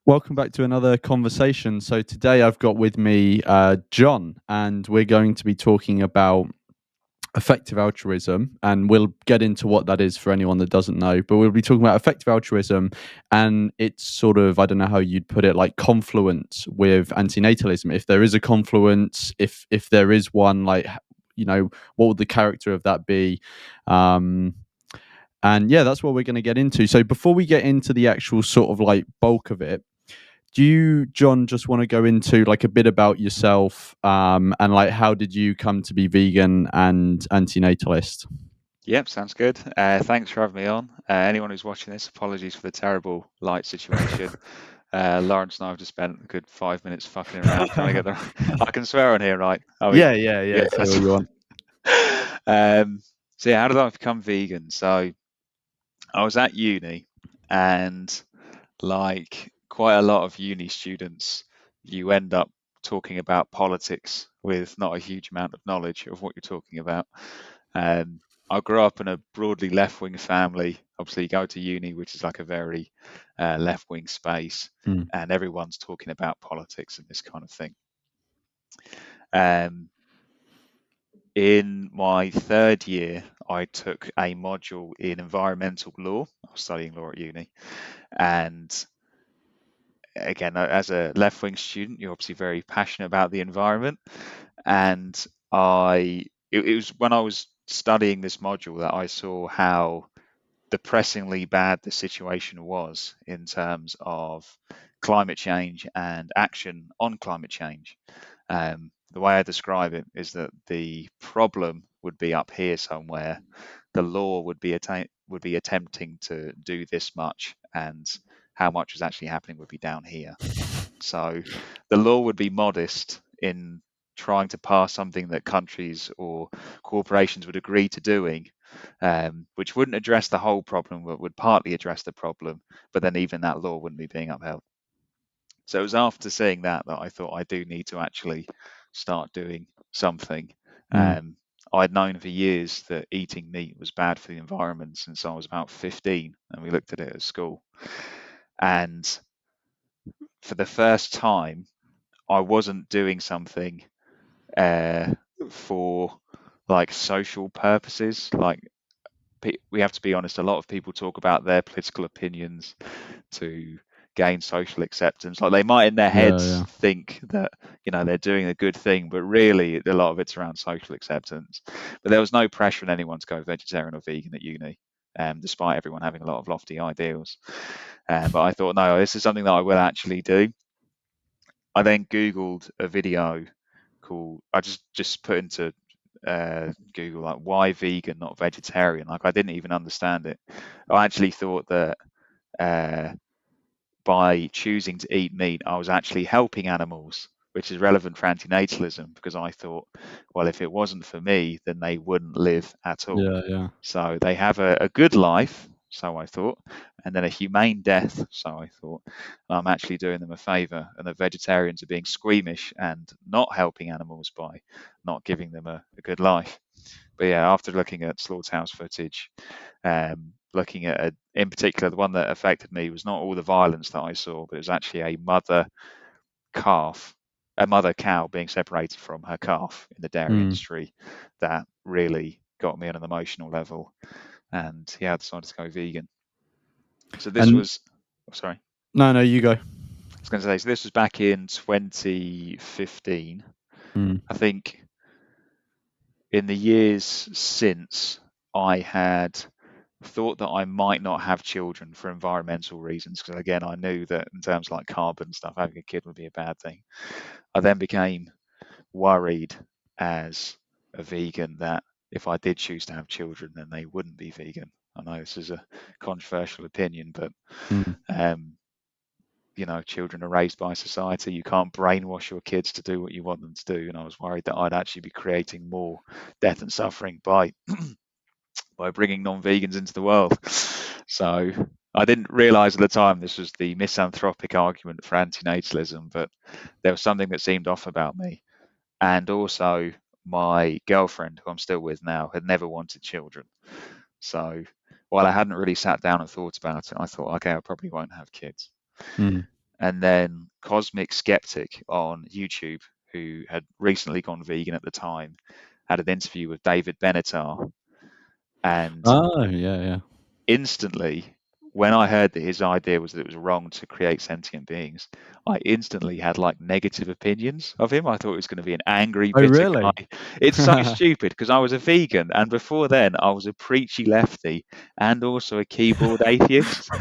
Welcome back to another conversation. So today I've got with me John, and we're going to be talking about effective altruism, and we'll get into what that is for anyone that doesn't know. But we'll be talking about effective altruism and it's sort of, I don't know how you'd put it, like confluence with antinatalism. If there is a confluence, if there is one, like, what would the character of that be? And yeah, that's what we're going to get into. So before we get into the actual sort of like bulk of it, do you, John, just want to go into like a bit about yourself, and like how did you come to be vegan and antinatalist? Yep, sounds good. Thanks for having me on. Anyone who's watching this, apologies for the terrible light situation. Lawrence and I have just spent a good 5 minutes fucking around trying to get the. I can swear on here, right? I mean, Yeah. yeah, Say that's. all you want. So yeah, how did I become vegan? So I was at uni, and like quite a lot of uni students, you end up talking about politics with not a huge amount of knowledge of what you're talking about. Um, I grew up in a broadly left-wing family. Obviously, you go to uni, which is like a very left-wing space, Mm. and everyone's talking about politics and this kind of thing. Um, in my third year, I took a module in environmental law. I was studying law at uni, and again, as a left-wing student, you're obviously very passionate about the environment, and it was when I was studying this module that I saw how depressingly bad the situation was in terms of climate change and action on climate change. The way I describe it is that the problem would be up here somewhere. The law would be attempting to do this much, and how much is actually happening would be down here. So the law would be modest in trying to pass something that countries or corporations would agree to doing, which wouldn't address the whole problem, but would partly address the problem. But then even that law wouldn't be being upheld. So it was after seeing that that I thought I do need to actually start doing something. Mm. Um, I'd known for years that eating meat was bad for the environment since I was about 15, and we looked at it at school. And for the first time, I wasn't doing something uh, for like social purposes. Like we have to be honest, a lot of people talk about their political opinions to gain social acceptance. Like they might in their heads Yeah. think that they're doing a good thing, but really a lot of it's around social acceptance. But there was no pressure on anyone to go vegetarian or vegan at uni. Despite everyone having a lot of lofty ideals. But I thought, no, this is something that I will actually do. I then Googled a video called, I just put into Google like why vegan, not vegetarian. Like I didn't even understand it. I actually thought that uh, by choosing to eat meat, I was actually helping animals, which is relevant for antinatalism because I thought, well, if it wasn't for me, then they wouldn't live at all. Yeah. So they have a good life, so I thought, and then a humane death, so I thought. And I'm actually doing them a favour, and the vegetarians are being squeamish and not helping animals by not giving them a good life. But yeah, after looking at slaughterhouse footage, looking at in particular the one that affected me was not all the violence that I saw, but it was actually calf, a mother cow being separated from her calf in the dairy Mm. industry that really got me on an emotional level. And yeah, I decided to go vegan. So this And was, oh, sorry, no, you go. I was going to say, so this was back in 2015. Mm. I think in the years since, I had thought that I might not have children for environmental reasons, because again, I knew that in terms of like carbon stuff, having a kid would be a bad thing. I then became worried as a vegan that if I did choose to have children, then they wouldn't be vegan. I know this is a controversial opinion, but Mm. um, children are raised by society. You can't brainwash your kids to do what you want them to do. And I was worried that I'd actually be creating more death and suffering by bringing non-vegans into the world. So I didn't realize at the time this was the misanthropic argument for antinatalism, but there was something that seemed off about me. And also, my girlfriend, who I'm still with now, had never wanted children. So while I hadn't really sat down and thought about it, I thought, okay, I probably won't have kids. Mm. and then Cosmic Skeptic on YouTube, who had recently gone vegan at the time, had an interview with David Benatar, and Oh, yeah, yeah. instantly, when I heard that his idea was that it was wrong to create sentient beings, I instantly had like negative opinions of him. I thought he was going to be an angry, Oh, bitter guy. really? It's so stupid because I was a vegan, and before then I was a preachy lefty and also a keyboard atheist.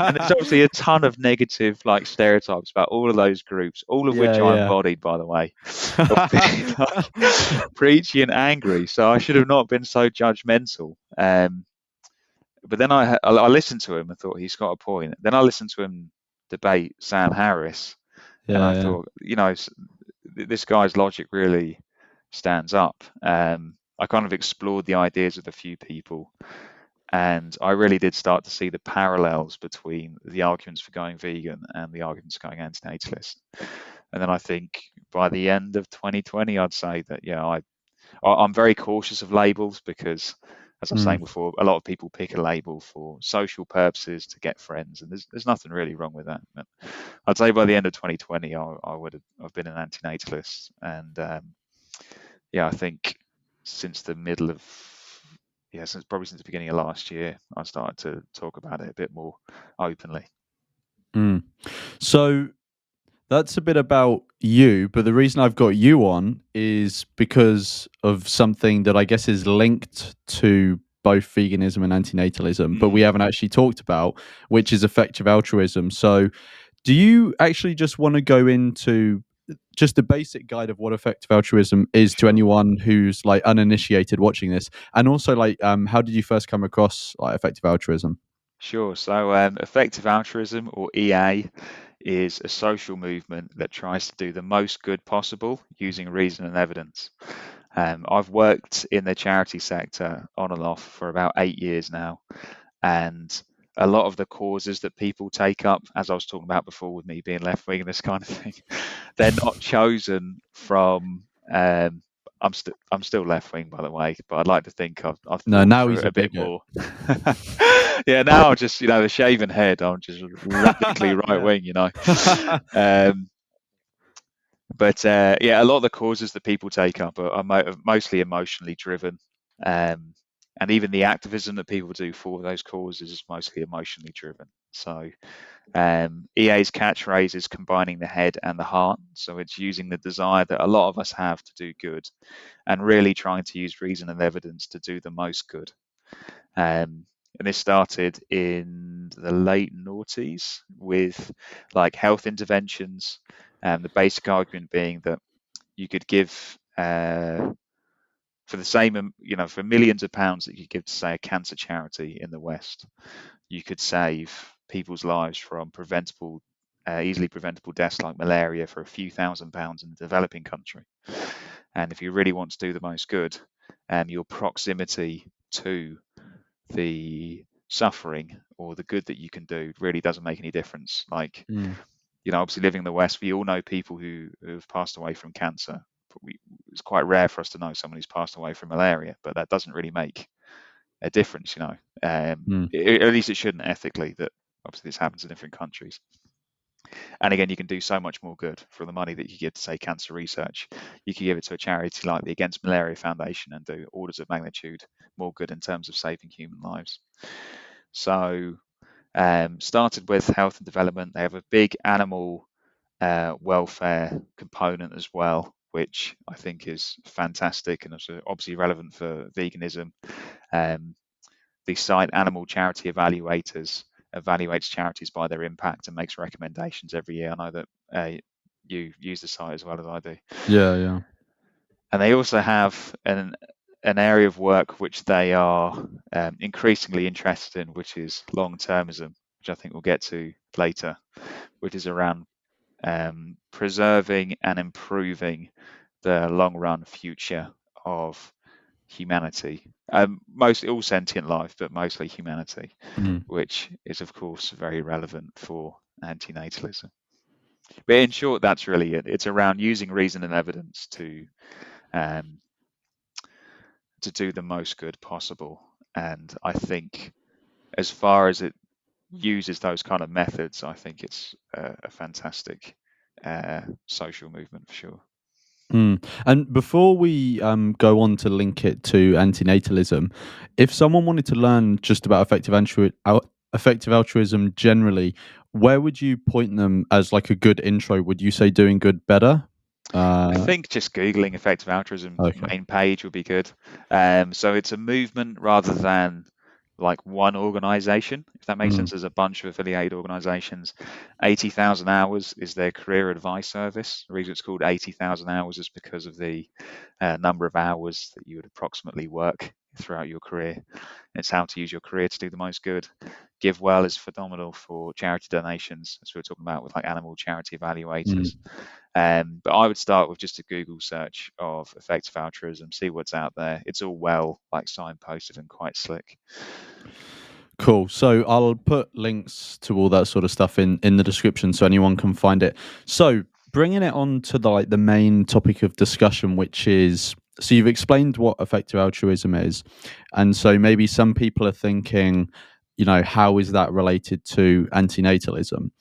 And there's obviously a ton of negative like stereotypes about all of those groups, all of which Yeah, I yeah. embodied, by the way, of being like preachy and angry. So I should have not been so judgmental. But then I listened to him and thought he's got a point. Then I listened to him debate Sam Harris, and Yeah, I yeah. thought, this guy's logic really stands up. I kind of explored the ideas with a few people, and I really did start to see the parallels between the arguments for going vegan and the arguments for going antinatalist. And then I think by the end of 2020, I'd say that I'm very cautious of labels because, as I was saying Mm, before, a lot of people pick a label for social purposes to get friends, and there's nothing really wrong with that. But I'd say by the end of 2020, I would have been an antinatalist, and I think since the middle of since the beginning of last year, I started to talk about it a bit more openly. mm. So that's a bit about you, but the reason I've got you on is because of something that I guess is linked to both veganism and antinatalism, but we Mm, haven't actually talked about, which is effective altruism. So, do you actually just want to go into just a basic guide of what effective altruism is to sure. anyone who's like uninitiated watching this, and also like how did you first come across like effective altruism? Sure. So, effective altruism, or EA, is a social movement that tries to do the most good possible using reason and evidence. I've worked in the charity sector on and off for about 8 years now, and a lot of the causes that people take up, as I was talking about before with me being left wing and this kind of thing, they're not chosen from. I'm still left wing, by the way, but I'd like to think I've No, thought now through he's it a a bit bigot. more. Yeah, now I'm just the shaven head. I'm just radically right Yeah. wing. Um, but a lot of the causes that people take up are mostly emotionally driven, um, and even the activism that people do for those causes is mostly emotionally driven. So EA's catchphrase is combining the head and the heart. So it's using the desire that a lot of us have to do good, and really trying to use reason and evidence to do the most good. And this started in the late noughties with like health interventions. The basic argument being that you could give for the same, for millions of pounds that you give to, say, a cancer charity in the West, you could save people's lives from easily preventable deaths like malaria for a few £1,000s in a developing country. And if you really want to do the most good, your proximity to the suffering or the good that you can do really doesn't make any difference. Like, Mm, obviously living in the West, we all know people who have passed away from cancer. But it's quite rare for us to know someone who's passed away from malaria, but that doesn't really make a difference. mm, At least it shouldn't ethically. That obviously this happens in different countries. And again, you can do so much more good for the money that you give to, say, cancer research. You can give it to a charity like the Against Malaria Foundation and do orders of magnitude more good in terms of saving human lives. So, started with health and development. They have a big animal welfare component as well, which I think is fantastic and also obviously relevant for veganism. Um, the site Animal Charity Evaluators evaluates charities by their impact and makes recommendations every year. I know that you use the site as well as I do. yeah, yeah. And they also have an area of work which they are increasingly interested in, which is long-termism, which I think we'll get to later, which is around preserving and improving the long-run future of humanity. Mostly all sentient life, but mostly humanity, Mm. which is, of course, very relevant for antinatalism. But in short, that's really it. It's around using reason and evidence um, to do the most good possible. And I think, as far as uses those kind of methods, I think it's a fantastic social movement for sure. And before we go on to link it to antinatalism, if someone wanted to learn just about effective altruism generally, where would you point them as like a good intro? Would you say doing good better? I Uh, think just Googling effective altruism okay. main page would be good. So it's a movement rather than like one organization, if that makes Mm, sense. There's a bunch of affiliated organizations. 80,000 hours is their career advice service. The reason it's called 80,000 hours is because of the number of hours that you would approximately work throughout your career. It's how to use your career to do the most good. Give Well is phenomenal for charity donations, as we were talking about with like animal charity evaluators. mm. But I would start with just a Google search of effective altruism, see what's out there. It's all well like signposted and quite slick. Cool. So I'll put links to all that sort of stuff in the description so anyone can find it. So bringing it on to the main topic of discussion, which is so you've explained what effective altruism is, and so maybe some people are thinking, how is that related to antinatalism?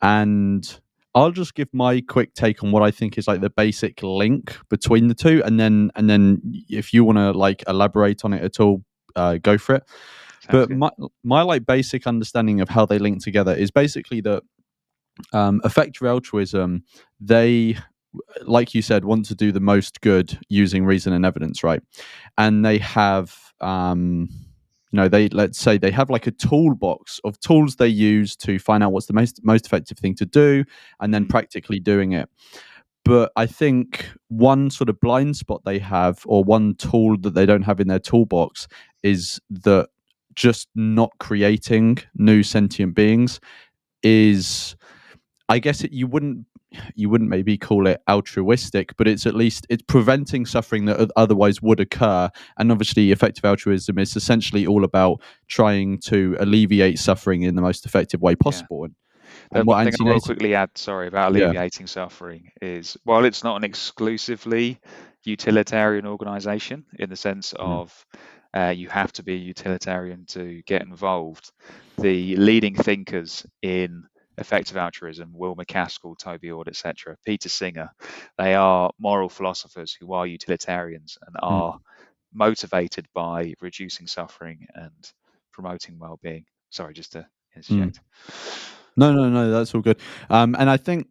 And I'll just give my quick take on what I think is like the basic link between the two, and then if you want to like elaborate on it at all, go for it. Sounds But good. my like basic understanding of how they link together is basically that effective altruism, they, like you said, want to do the most good using reason and evidence, right? And they have they, let's say they have like a toolbox of tools they use to find out what's the most effective thing to do, and then Mm, practically doing it. But I think one sort of blind spot they have, or one tool that they don't have in their toolbox, is that just not creating new sentient beings is, I guess you wouldn't maybe call it altruistic, but it's at least it's preventing suffering that otherwise would occur. And obviously, effective altruism is essentially all about trying to alleviate suffering in the most effective way yeah. possible. And The what one thing I will antinatal, quickly add, sorry, about yeah, alleviating suffering is while it's not an exclusively utilitarian organization in the sense mm, of you have to be a utilitarian to get involved, the leading thinkers in effective altruism, Will MacAskill, Toby Ord, etc., Peter Singer, they are moral philosophers who are utilitarians and are mm, motivated by reducing suffering and promoting well-being. Sorry, just to mm. interject. No, that's all good. And I think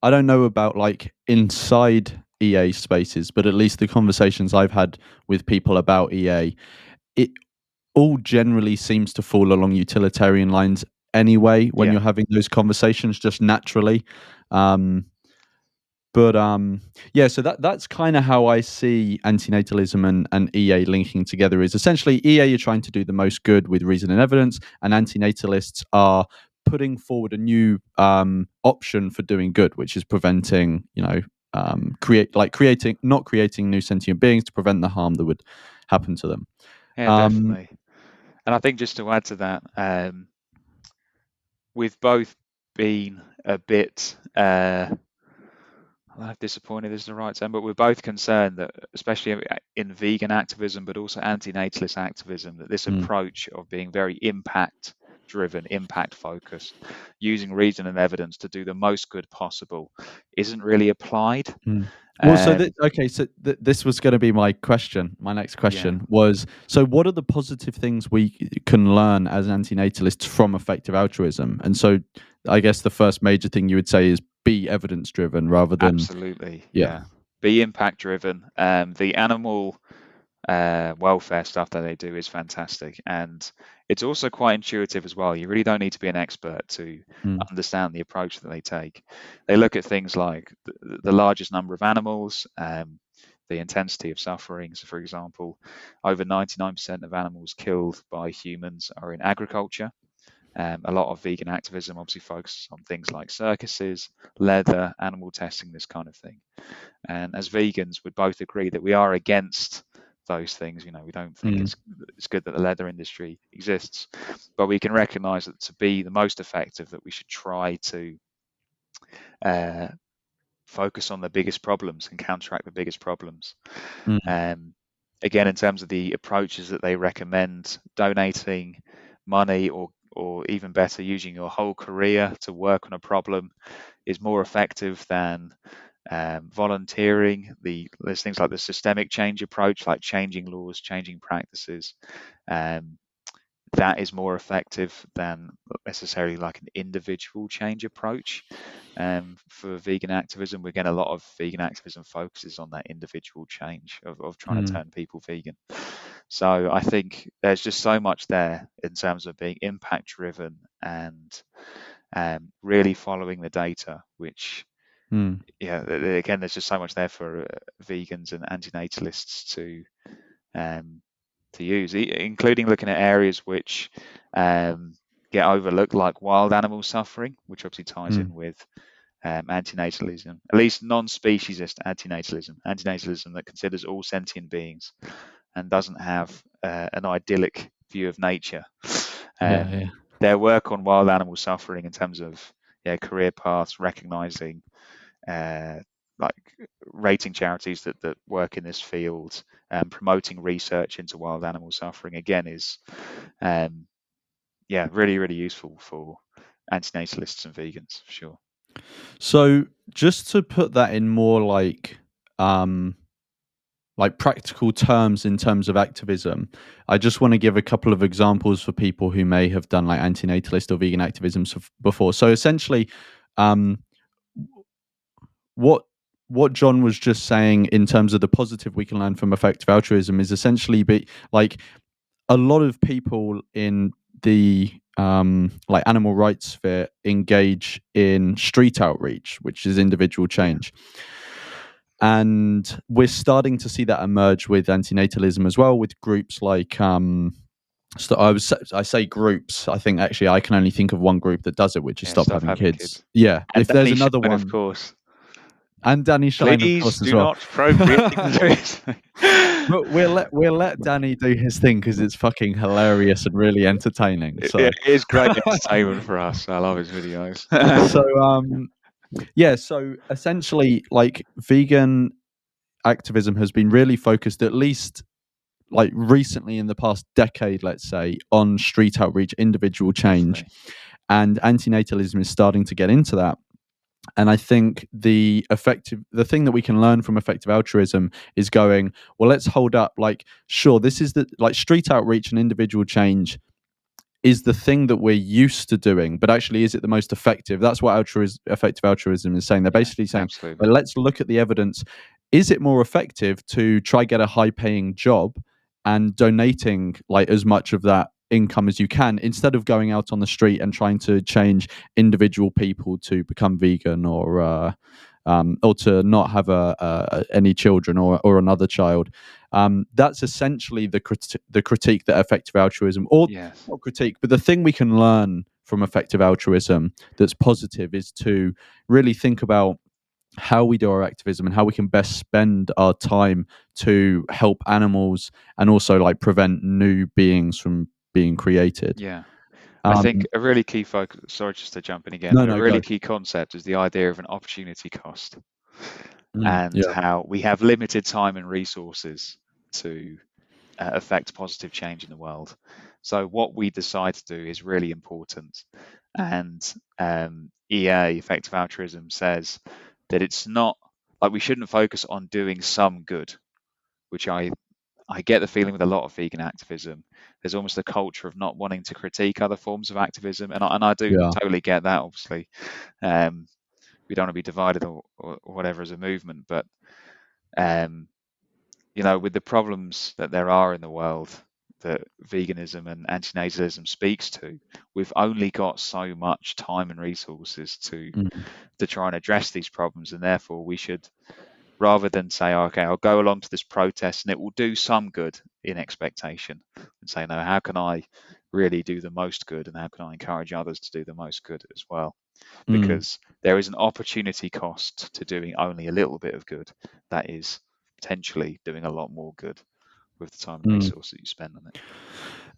I don't know about like inside EA spaces, but at least the conversations I've had with people about EA, it all generally seems to fall along utilitarian lines anyway when Yeah. you're having those conversations just naturally. Um, but yeah, so that's kind of how I see antinatalism and EA linking together. Is essentially EA are trying to do the most good with reason and evidence, and antinatalists are putting forward a new option for doing good, which is preventing, creating not creating new sentient beings to prevent the harm that would happen to them. Yeah, Um, definitely. And I think just to add to that, we've both been a bit, I don't know if disappointed is the right term, but we're both concerned that, especially in vegan activism, but also antinatalist activism, that this mm, approach of being very impact driven, impact focused, using reason and evidence to do the most good possible isn't really applied. mm. Well, so Um, okay, so this was going to be my question. My next yeah. question was: so, what are the positive things we can learn as antinatalists from effective altruism? And so, I guess the first major thing you would say is be evidence driven rather than, Absolutely, yeah. yeah. Be impact driven. The animal welfare stuff that they do is fantastic, and it's also quite intuitive as well. You really don't need to be an expert to Mm, understand the approach that they take. They look at things like the largest number of animals, the intensity of suffering. So, for example, over 99% of animals killed by humans are in agriculture. A lot of vegan activism obviously focuses on things like circuses, leather, animal testing, this kind of thing. And as vegans, we both agree that we are against those things. We don't think mm, it's good that the leather industry exists, but we can recognise that to be the most effective, that we should try to uh, focus on the biggest problems and counteract the biggest problems. mm, Um, Again, in terms of the approaches that they recommend, donating money or even better, using your whole career to work on a problem is more effective than volunteering. There's things like the systemic change approach, like changing laws, changing practices. That is more effective than necessarily like an individual change approach. For vegan activism, we're getting a lot of vegan activism focuses on that individual change of trying to turn people vegan. So I think there's just so much there in terms of being impact driven and really following the data, which yeah, again, there's just so much there for vegans and antinatalists to use, including looking at areas which get overlooked, like wild animal suffering, which obviously ties in with antinatalism, at least non-speciesist antinatalism that considers all sentient beings and doesn't have an idyllic view of nature. Their work on wild animal suffering in terms of career paths, recognizing like rating charities that work in this field and promoting research into wild animal suffering, again, is really, really useful for antinatalists and vegans, for sure. So just to put that in more like practical terms in terms of activism, I just want to give a couple of examples for people who may have done like antinatalist or vegan activism before. So essentially, what John was just saying in terms of the positive we can learn from effective altruism is essentially be like a lot of people in the like animal rights sphere engage in street outreach, which is individual change. And we're starting to see that emerge with antinatalism as well, with groups like so I say groups. I think actually I can only think of one group that does it, which is Stop Having Kids. Yeah, and if there's Danny another Shine, one, of course, and Danny Shine, of course, as well. Please do not procreate. But we'll let Danny do his thing because it's fucking hilarious and really entertaining. So it is great entertainment for us. I love his videos. So essentially, like vegan activism has been really focused, at least like recently in the past decade, let's say, on street outreach, individual change, and antinatalism is starting to get into that. And I think the thing that we can learn from effective altruism is going, well, let's hold up, like, sure, this is the like street outreach and individual change is the thing that we're used to doing, but actually, is it the most effective? That's what effective altruism is saying. They're basically saying, well, let's look at the evidence. Is it more effective to try get a high-paying job and donating like as much of that income as you can instead of going out on the street and trying to change individual people to become vegan or to not have any children or another child? That's essentially the critique that effective altruism, or not critique, but the thing we can learn from effective altruism that's positive is to really think about how we do our activism and how we can best spend our time to help animals and also like prevent new beings from being created. I think a really key focus, sorry, just to jump in again, a really key concept is the idea of an opportunity cost and how we have limited time and resources to affect positive change in the world. So what we decide to do is really important. And EA, effective altruism, says that it's not like we shouldn't focus on doing some good, which I get the feeling with a lot of vegan activism. There's almost a culture of not wanting to critique other forms of activism, and I do totally get that. Obviously, we don't want to be divided or whatever as a movement, but with the problems that there are in the world that veganism and antinatalism speaks to, we've only got so much time and resources to try and address these problems, and therefore we should, rather than say, okay, I'll go along to this protest and it will do some good in expectation, and say, no, how can I really do the most good, and how can I encourage others to do the most good as well? Because there is an opportunity cost to doing only a little bit of good that is potentially doing a lot more good with the time and resource that you spend on it.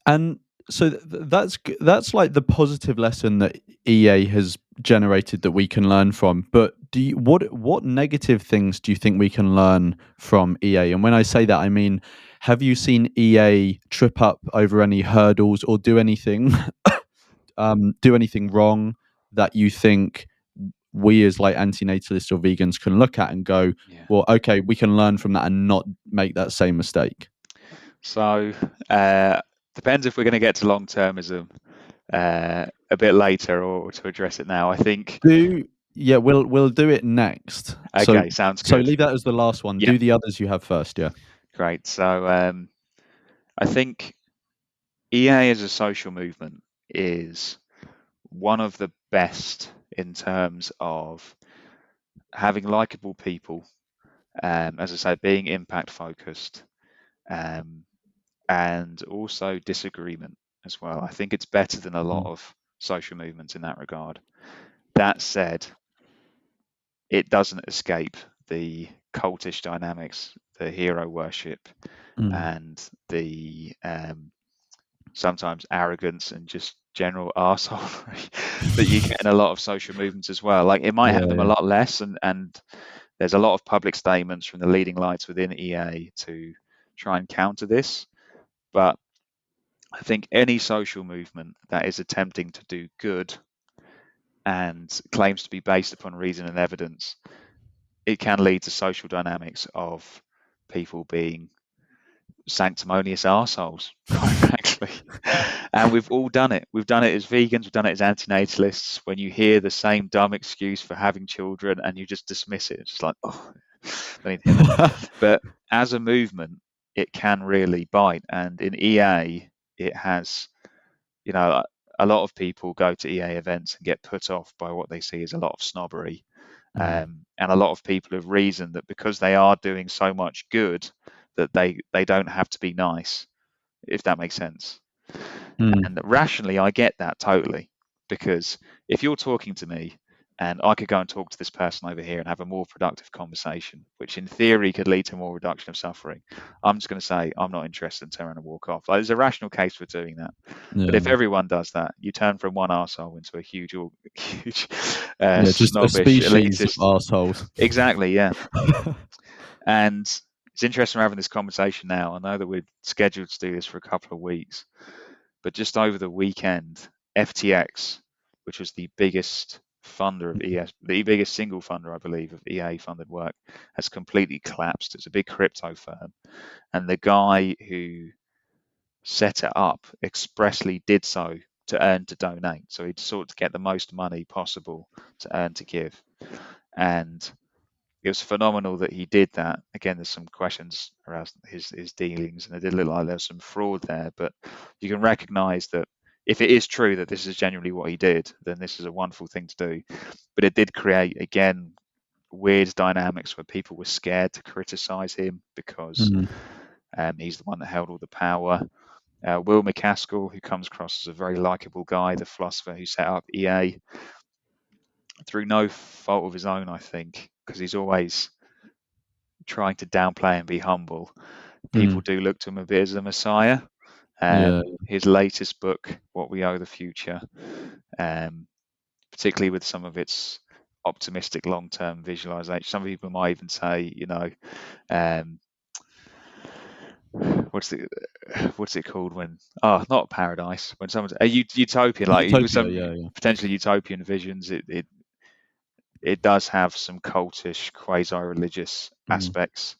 And so that's like the positive lesson that EA has generated that we can learn from. But what negative things do you think we can learn from EA? And when I say that, I mean, have you seen EA trip up over any hurdles or do anything do anything wrong that you think we as like antinatalists or vegans can look at and go, Yeah. well, okay, we can learn from that and not make that same mistake? So depends if we're going to get to long-termism a bit later or to address it now. I think. Yeah, we'll do it next. So Okay, sounds so good. leave that as the last one. Yeah, Do the others you have first. Yeah. great. So I think EA as a social movement is one of the best in terms of having likable people, as I say, being impact focused, um, and also disagreement as well. I think it's better than a lot Mm, of social movements in that regard. That said, it doesn't escape the cultish dynamics, the hero worship, mm, and the sometimes arrogance and just general arseholery that you get in a lot of social movements as well. Like it might yeah, have them a yeah. lot less, and there's a lot of public statements from the leading lights within EA to try and counter this. But I think any social movement that is attempting to do good and claims to be based upon reason and evidence, it can lead to social dynamics of people being sanctimonious arseholes, quite frankly. And we've all done it. We've done it as vegans, we've done it as antinatalists. When you hear the same dumb excuse for having children and you just dismiss it, it's just like, oh, don't need to hear that. But as a movement, it can really bite. And in EA, it has, you know, a lot of people go to EA events and get put off by what they see as a lot of snobbery. Mm, And a lot of people have reasoned that because they are doing so much good, that they don't have to be nice, if that makes sense. mm, And rationally, I get that totally. Because if you're talking to me and I could go and talk to this person over here and have a more productive conversation, which in theory could lead to more reduction of suffering, I'm just going to say, I'm not interested and turn around and walk off. Like, there's a rational case for doing that. But yeah. if everyone does that, you turn from one arsehole into a huge, huge, Yeah, just a snobbish, species of elitist. assholes. Exactly, yeah. And it's interesting we're having this conversation now. I know that we're scheduled to do this for a couple of weeks, but just over the weekend, FTX, which was the biggest funder of ES, the biggest single funder, I believe, of EA funded work, has completely collapsed. It's a big crypto firm. And the guy who set it up expressly did so to earn to donate. So he'd sought to get the most money possible to earn to give. And it was phenomenal that he did that. Again, there's some questions around his dealings, and it did look like there's some fraud there. But you can recognise that if it is true that this is genuinely what he did, then this is a wonderful thing to do. But it did create again weird dynamics where people were scared to criticise him because Mm, he's the one that held all the power. Will McCaskill, who comes across as a very likable guy, the philosopher who set up EA, through no fault of his own, I think, because he's always trying to downplay and be humble. People mm, do look to him a bit as a messiah. yeah. His latest book, What We Owe the Future, um, particularly with some of its optimistic long-term visualization. Some people might even say, um, what's the what's it called when not paradise, when someone's a utopian, like with Utopia. some Yeah, yeah. potentially utopian visions. It does have some cultish, quasi-religious Mm, aspects.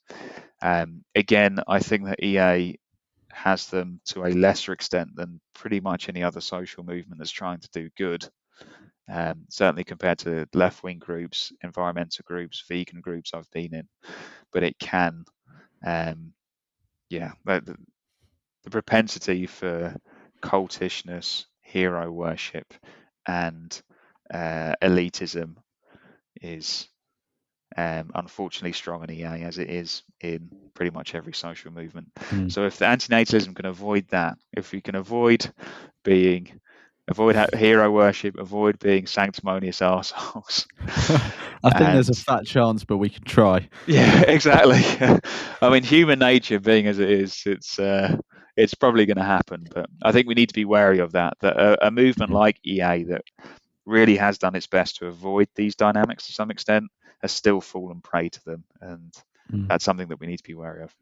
Again, I think that EA has them to a lesser extent than pretty much any other social movement that's trying to do good. Certainly compared to left-wing groups, environmental groups, vegan groups I've been in, but it can, um, yeah, the propensity for cultishness, hero worship, and elitism is unfortunately strong in EA as it is in pretty much every social movement. mm. So if the antinatalism can avoid that, if we can avoid hero worship, avoid being sanctimonious assholes, I think there's and a fat chance, but we can try. yeah, exactly. I mean, human nature being as it is, it's probably going to happen. But I think we need to be wary of that. That a movement Mm, like EA that really has done its best to avoid these dynamics to some extent has still fallen prey to them, and mm. that's something that we need to be wary of.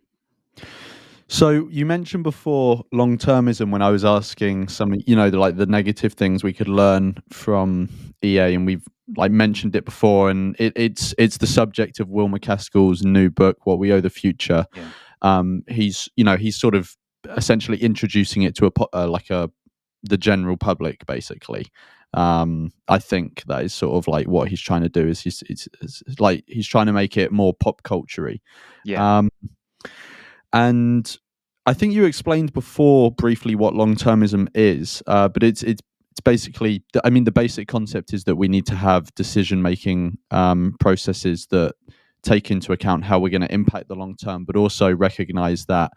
So you mentioned before long-termism when I was asking some, like the negative things we could learn from EA, and we've like mentioned it before, and it's the subject of Will McCaskill's new book, What We Owe the Future. Yeah, He's sort of essentially introducing it to the general public, basically. I think that is sort of like what he's trying to do. Is it's like he's trying to make it more pop culture-y. yeah, Um, and I think you explained before briefly what long-termism is, but it's basically, I mean, the basic concept is that we need to have decision-making processes that take into account how we're going to impact the long term, but also recognize that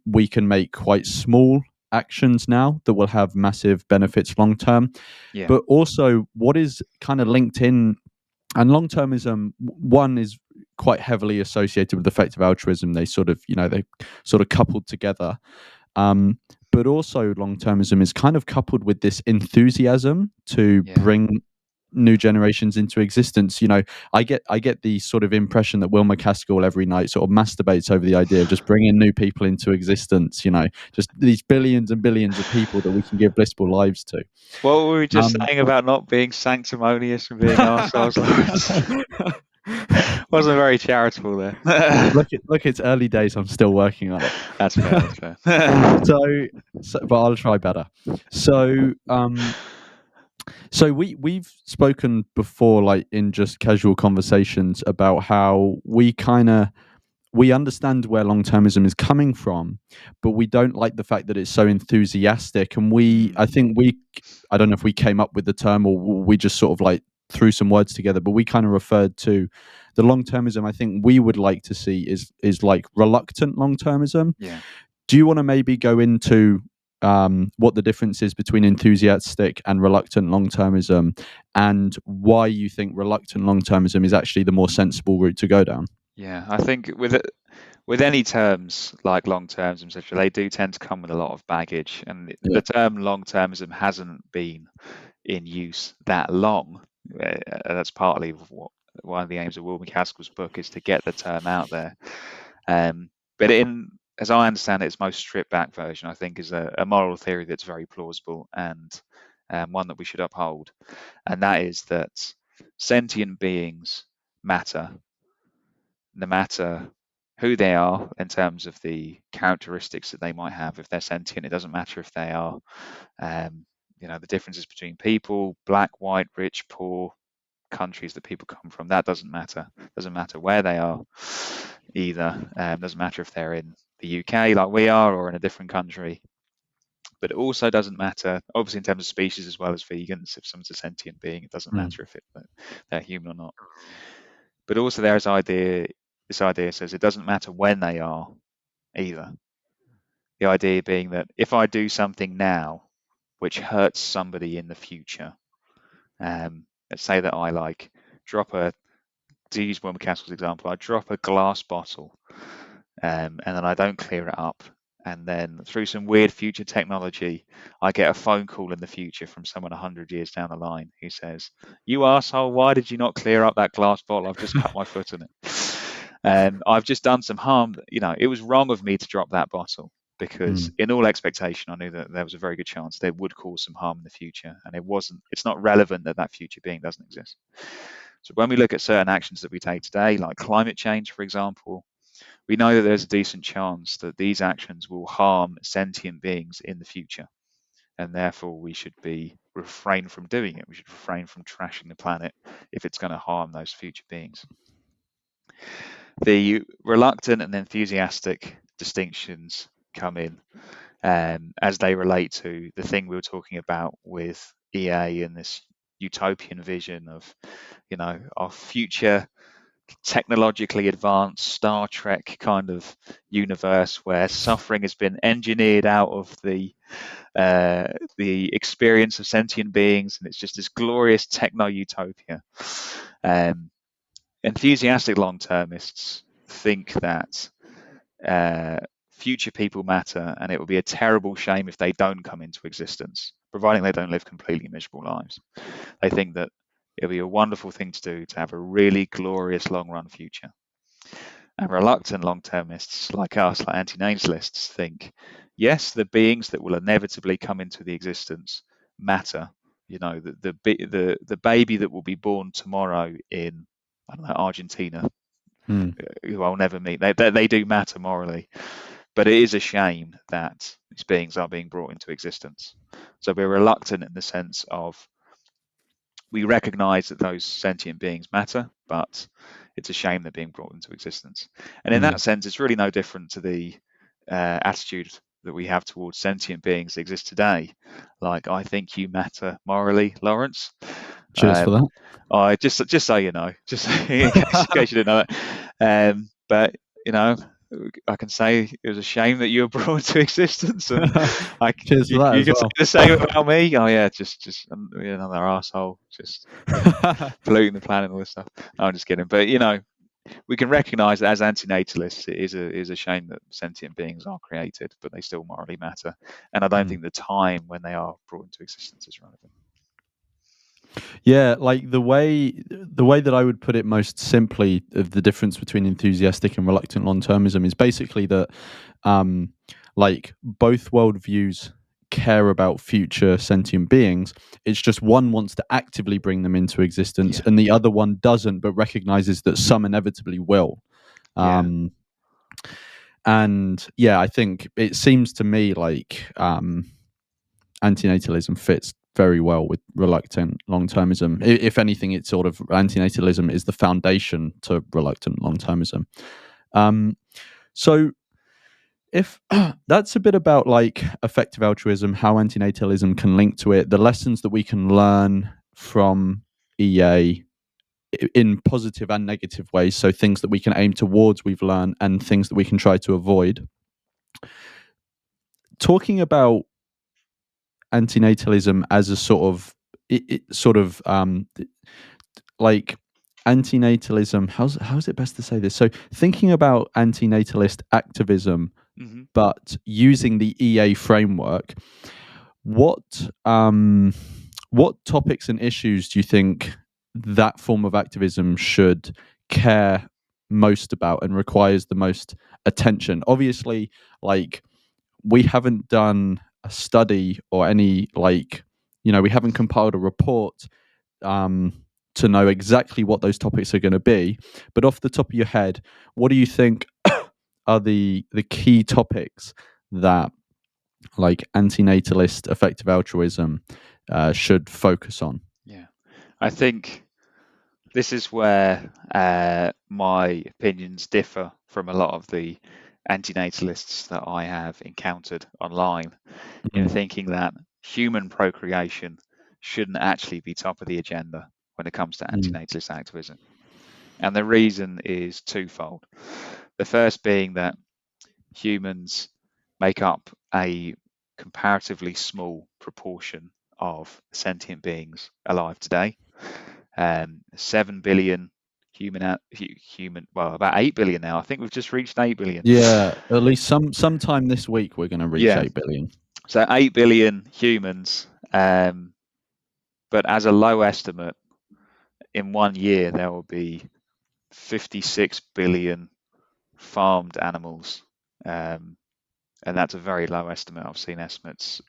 we can make quite small actions now that will have massive benefits long term. yeah, But also, what is kind of linked in and long termism, one is quite heavily associated with effective altruism. They sort of, they sort of coupled together. Um, but also long termism is kind of coupled with this enthusiasm to yeah. bring new generations into existence. I get the sort of impression that Will McCaskill every night sort of masturbates over the idea of just bringing new people into existence. Just these billions and billions of people that we can give blissful lives to. What were we just Um, saying about not being sanctimonious and being ourselves? Wasn't very charitable there. look, it's early days. I'm still working on it. That's fair. That's fair. so, but I'll try better. So, so we've spoken before, like in just casual conversations, about how we understand where long termism is coming from, but we don't like the fact that it's so enthusiastic. And I think I don't know if we came up with the term or we just sort of like threw some words together, but we kind of referred to the long termism I think we would like to see is like reluctant long termism. Yeah. Do you want to maybe go into what the difference is between enthusiastic and reluctant long termism, and why you think reluctant long termism is actually the more sensible route to go down? Yeah. I think with any terms like long termism, etc., they do tend to come with a lot of baggage, and Yeah. the term long termism hasn't been in use that long. That's partly one of the aims of Will McCaskill's book is to get the term out there. But as I understand it, its most stripped back version, I think, is a moral theory that's very plausible and one that we should uphold. And that is that sentient beings matter, no matter who they are in terms of the characteristics that they might have. If they're sentient, it doesn't matter if they are, the differences between people, black, white, rich, poor, countries that people come from. That doesn't matter. Doesn't matter where they are either. Doesn't matter if they're in the UK like we are or in a different country. But it also doesn't matter, obviously, in terms of species as well as vegans. If someone's a sentient being, it doesn't Mm. matter if they're human or not. But also, there's idea. This idea says it doesn't matter when they are either. The idea being that if I do something now which hurts somebody in the future, let's say that I like drop to use Wilmer Castle's example, I drop a glass bottle and then I don't clear it up. And then through some weird future technology, I get a phone call in the future from someone 100 years down the line who says, "You asshole, why did you not clear up that glass bottle? I've just cut my foot in it. And I've just done some harm. It was wrong of me to drop that bottle because Mm. in all expectation, I knew that there was a very good chance they would cause some harm in the future. And it's not relevant that that future being doesn't exist. So when we look at certain actions that we take today, like climate change, for example, we know that there's a decent chance that these actions will harm sentient beings in the future. And therefore, we should refrain from doing it. We should refrain from trashing the planet if it's going to harm those future beings. The reluctant and enthusiastic distinctions come in as they relate to the thing we were talking about with EA and this utopian vision of, our future technologically advanced Star Trek kind of universe where suffering has been engineered out of the experience of sentient beings, and it's just this glorious techno utopia. Enthusiastic long-termists think that future people matter, and it would be a terrible shame if they don't come into existence, providing they don't live completely miserable lives. They think that it'll be a wonderful thing to do to have a really glorious long-run future. And reluctant long-termists like us, like antinatalists, think, yes, the beings that will inevitably come into the existence matter. You know, the baby that will be born tomorrow in, I don't know, Argentina, who I'll never meet, they do matter morally. But it is a shame that these beings are being brought into existence. So we're reluctant in the sense of we recognize that those sentient beings matter, but it's a shame they're being brought into existence. And in that sense, it's really no different to the attitude that we have towards sentient beings that exist today. Like, I think you matter morally, Lawrence. Cheers for that. I just so you know, just in case you didn't know it. But you know, I can say it was a shame that you were brought into existence, and Cheers for that you as can say well. the same about me. Oh yeah, just another asshole, just polluting the planet and all this stuff. No, I'm just kidding. But you know, we can recognise that as antinatalists, it is a shame that sentient beings are created, but they still morally matter. And I don't think the time when they are brought into existence is relevant. Yeah, like the way that I would put it most simply of the difference between enthusiastic and reluctant long-termism is basically that like both worldviews care about future sentient beings. It's just one wants to actively bring them into existence and the other one doesn't, but recognizes that some inevitably will. And yeah, I think it seems to me like antinatalism fits very well with reluctant long-termism. If anything, it's sort of antinatalism is the foundation to reluctant long-termism. So if that's a bit about like effective altruism, how antinatalism can link to it, the lessons that we can learn from EA in positive and negative ways, so things that we can aim towards we've learned and things that we can try to avoid. Talking about antinatalism as a sort of like antinatalism, how's it best to say this? So thinking about antinatalist activism, but using the EA framework, what topics and issues do you think that form of activism should care most about and requires the most attention? Obviously, like we haven't done a study or any we haven't compiled a report to know exactly what those topics are going to be. But off the top of your head, what do you think are the key topics that like antinatalist effective altruism should focus on? Yeah, I think this is where my opinions differ from a lot of the antinatalists that I have encountered online, in thinking that human procreation shouldn't actually be top of the agenda when it comes to antinatalist activism. And the reason is twofold. The first being that humans make up a comparatively small proportion of sentient beings alive today. 7 billion human, well, about 8 billion now. I think we've just reached 8 billion. Yeah, at least sometime this week we're going to reach 8 billion. So 8 billion humans, but as a low estimate, in 1 year there will be 56 billion farmed animals, and that's a very low estimate. I've seen estimates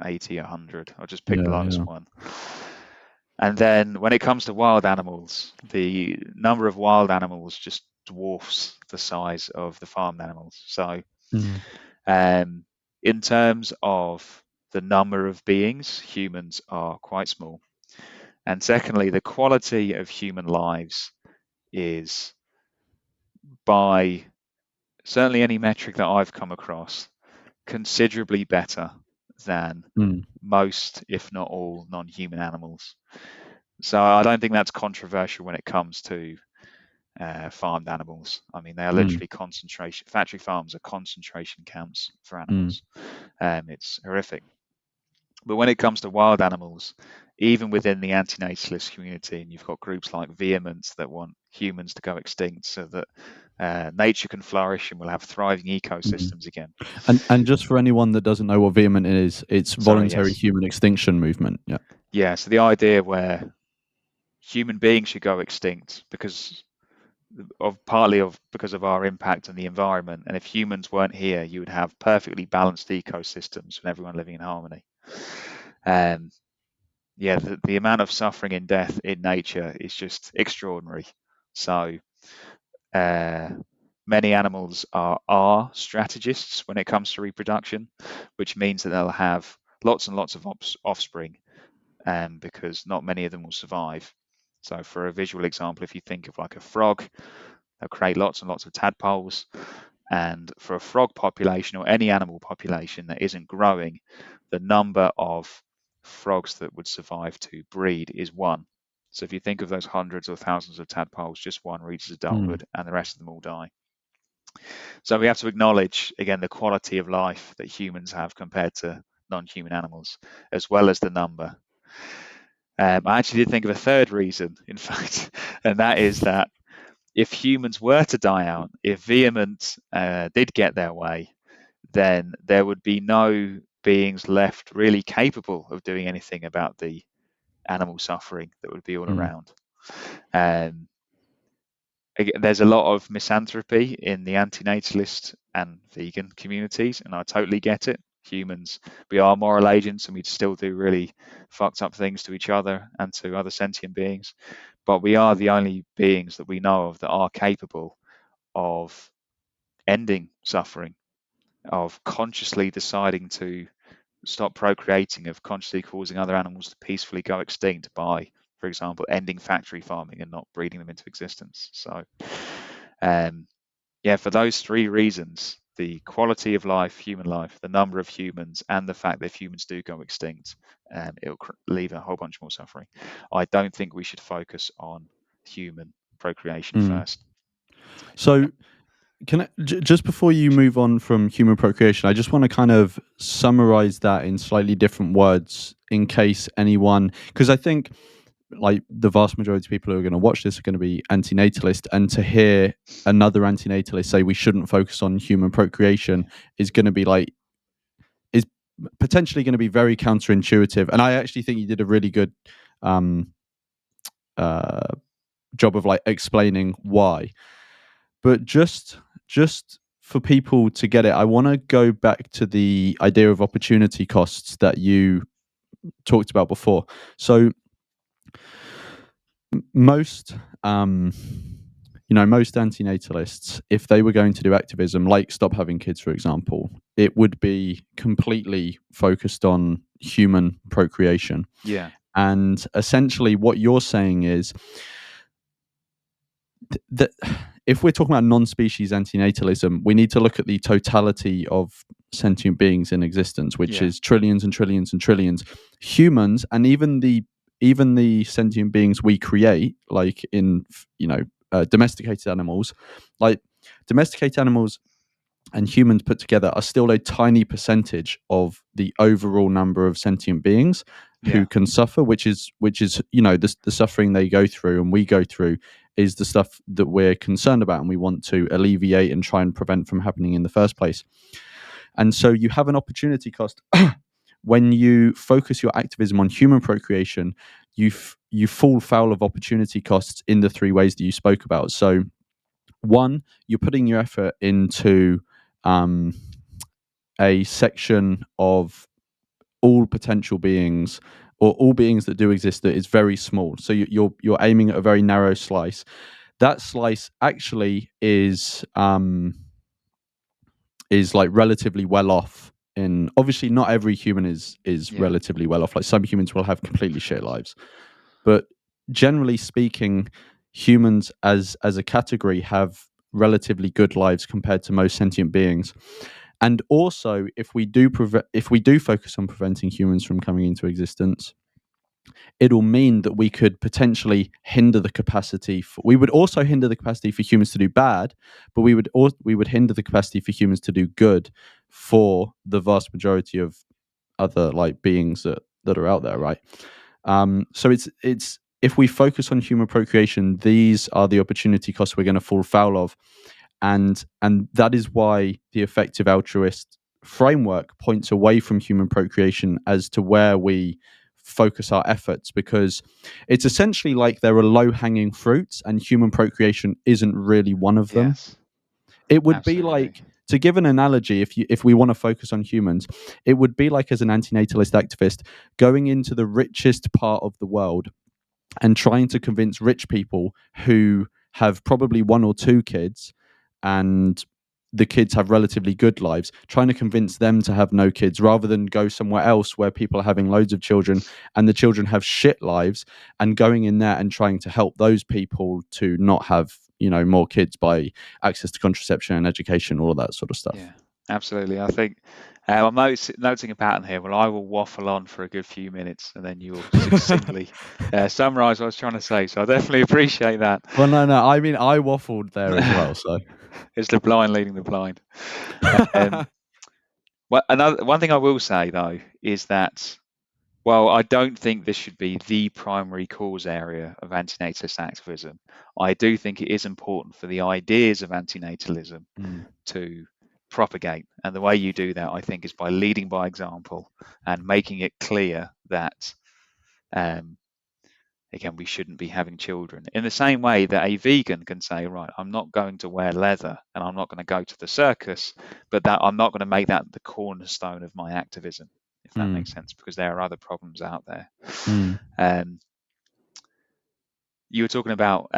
80, 100. I'll just pick the lowest one. And then when it comes to wild animals, the number of wild animals just dwarfs the size of the farmed animals. So in terms of the number of beings, humans are quite small. And secondly, the quality of human lives is, by certainly any metric that I've come across, considerably better than most, if not all, non-human animals. So I don't think that's controversial when it comes to farmed animals. I mean, they are literally factory farms are concentration camps for animals. It's horrific. But when it comes to wild animals, even within the antinatalist community, and you've got groups like Vehement that want humans to go extinct so that nature can flourish and we'll have thriving ecosystems again. And just for anyone that doesn't know what Vehement is, it's voluntary human extinction movement. Yeah. So the idea where human beings should go extinct because because of our impact on the environment. And if humans weren't here, you would have perfectly balanced ecosystems and everyone living in harmony. Um, yeah, the amount of suffering and death in nature is just extraordinary. So many animals are strategists when it comes to reproduction, which means that they'll have lots and lots of offspring, because not many of them will survive. So for a visual example, if you think of like a frog, they'll create lots and lots of tadpoles. And for a frog population or any animal population that isn't growing, the number of frogs that would survive to breed is one. So if you think of those hundreds or thousands of tadpoles, just one reaches adulthood and the rest of them all die. So we have to acknowledge, again, the quality of life that humans have compared to non-human animals, as well as the number. I actually did think of a third reason, in fact, and that is that if humans were to die out, if vehement did get their way, then there would be no beings left really capable of doing anything about the animal suffering that would be all around. There's a lot of misanthropy in the antinatalist and vegan communities, and I totally get it. Humans, we are moral agents and we still do really fucked up things to each other and to other sentient beings, but we are the only beings that we know of that are capable of ending suffering, of consciously deciding to stop procreating, of consciously causing other animals to peacefully go extinct by, for example, ending factory farming and not breeding them into existence. So yeah, for those three reasons, the quality of life, human life, the number of humans, and the fact that if humans do go extinct, it'll leave a whole bunch more suffering. I don't think we should focus on human procreation first. So can I, just before you move on from human procreation, I just want to kind of summarize that in slightly different words in case anyone, because I think like the vast majority of people who are going to watch this are going to be antinatalist, and to hear another antinatalist say we shouldn't focus on human procreation is going to be like, is potentially going to be very counterintuitive. And I actually think you did a really good job of like explaining why. But just for people to get it, I want to go back to the idea of opportunity costs that you talked about before. So most most antinatalists, if they were going to do activism like stop having kids, for example, it would be completely focused on human procreation. Yeah. And essentially what you're saying is that if we're talking about non-species antinatalism, we need to look at the totality of sentient beings in existence, which is trillions and trillions and trillions. Humans, and even the sentient beings we create, like in domesticated animals, like domesticated animals and humans put together are still a tiny percentage of the overall number of sentient beings who can suffer, which is the suffering they go through and we go through is the stuff that we're concerned about and we want to alleviate and try and prevent from happening in the first place. And so you have an opportunity cost when you focus your activism on human procreation. You fall foul of opportunity costs in the three ways that you spoke about. So one, you're putting your effort into a section of all potential beings or all beings that do exist that is very small. So you're aiming at a very narrow slice. That slice actually is like relatively well off. In obviously not every human is relatively well off. Like some humans will have completely shit lives, but generally speaking, humans as a category have relatively good lives compared to most sentient beings. And also, if we do focus on preventing humans from coming into existence, it'll mean that we could potentially hinder the capacity. We would also hinder the capacity for humans to do bad, but we would hinder the capacity for humans to do good for the vast majority of other like beings that are out there, right? So it's if we focus on human procreation, these are the opportunity costs we're going to fall foul of. And that is why the effective altruist framework points away from human procreation as to where we focus our efforts, because it's essentially like there are low-hanging fruits and human procreation isn't really one of them. Yes, It would be absolutely. like, to give an analogy, if we want to focus on humans, it would be like, as an antinatalist activist, going into the richest part of the world and trying to convince rich people who have probably one or two kids, and the kids have relatively good lives, trying to convince them to have no kids, rather than go somewhere else where people are having loads of children and the children have shit lives, and going in there and trying to help those people to not have, more kids by access to contraception and education, all of that sort of stuff. Yeah, absolutely. I think I'm noticing a pattern here. Well, I will waffle on for a good few minutes, and then you'll succinctly summarize what I was trying to say. So I definitely appreciate that. Well, no, I mean, I waffled there as well, so. It's the blind leading the blind. Um, one thing I will say though is that, well, I don't think this should be the primary cause area of antinatalist activism. I do think it is important for the ideas of antinatalism to propagate. And the way you do that, I think, is by leading by example and making it clear that, again, we shouldn't be having children. In the same way that a vegan can say, right, I'm not going to wear leather and I'm not going to go to the circus, but that I'm not going to make that the cornerstone of my activism, if that makes sense, because there are other problems out there. You were talking about,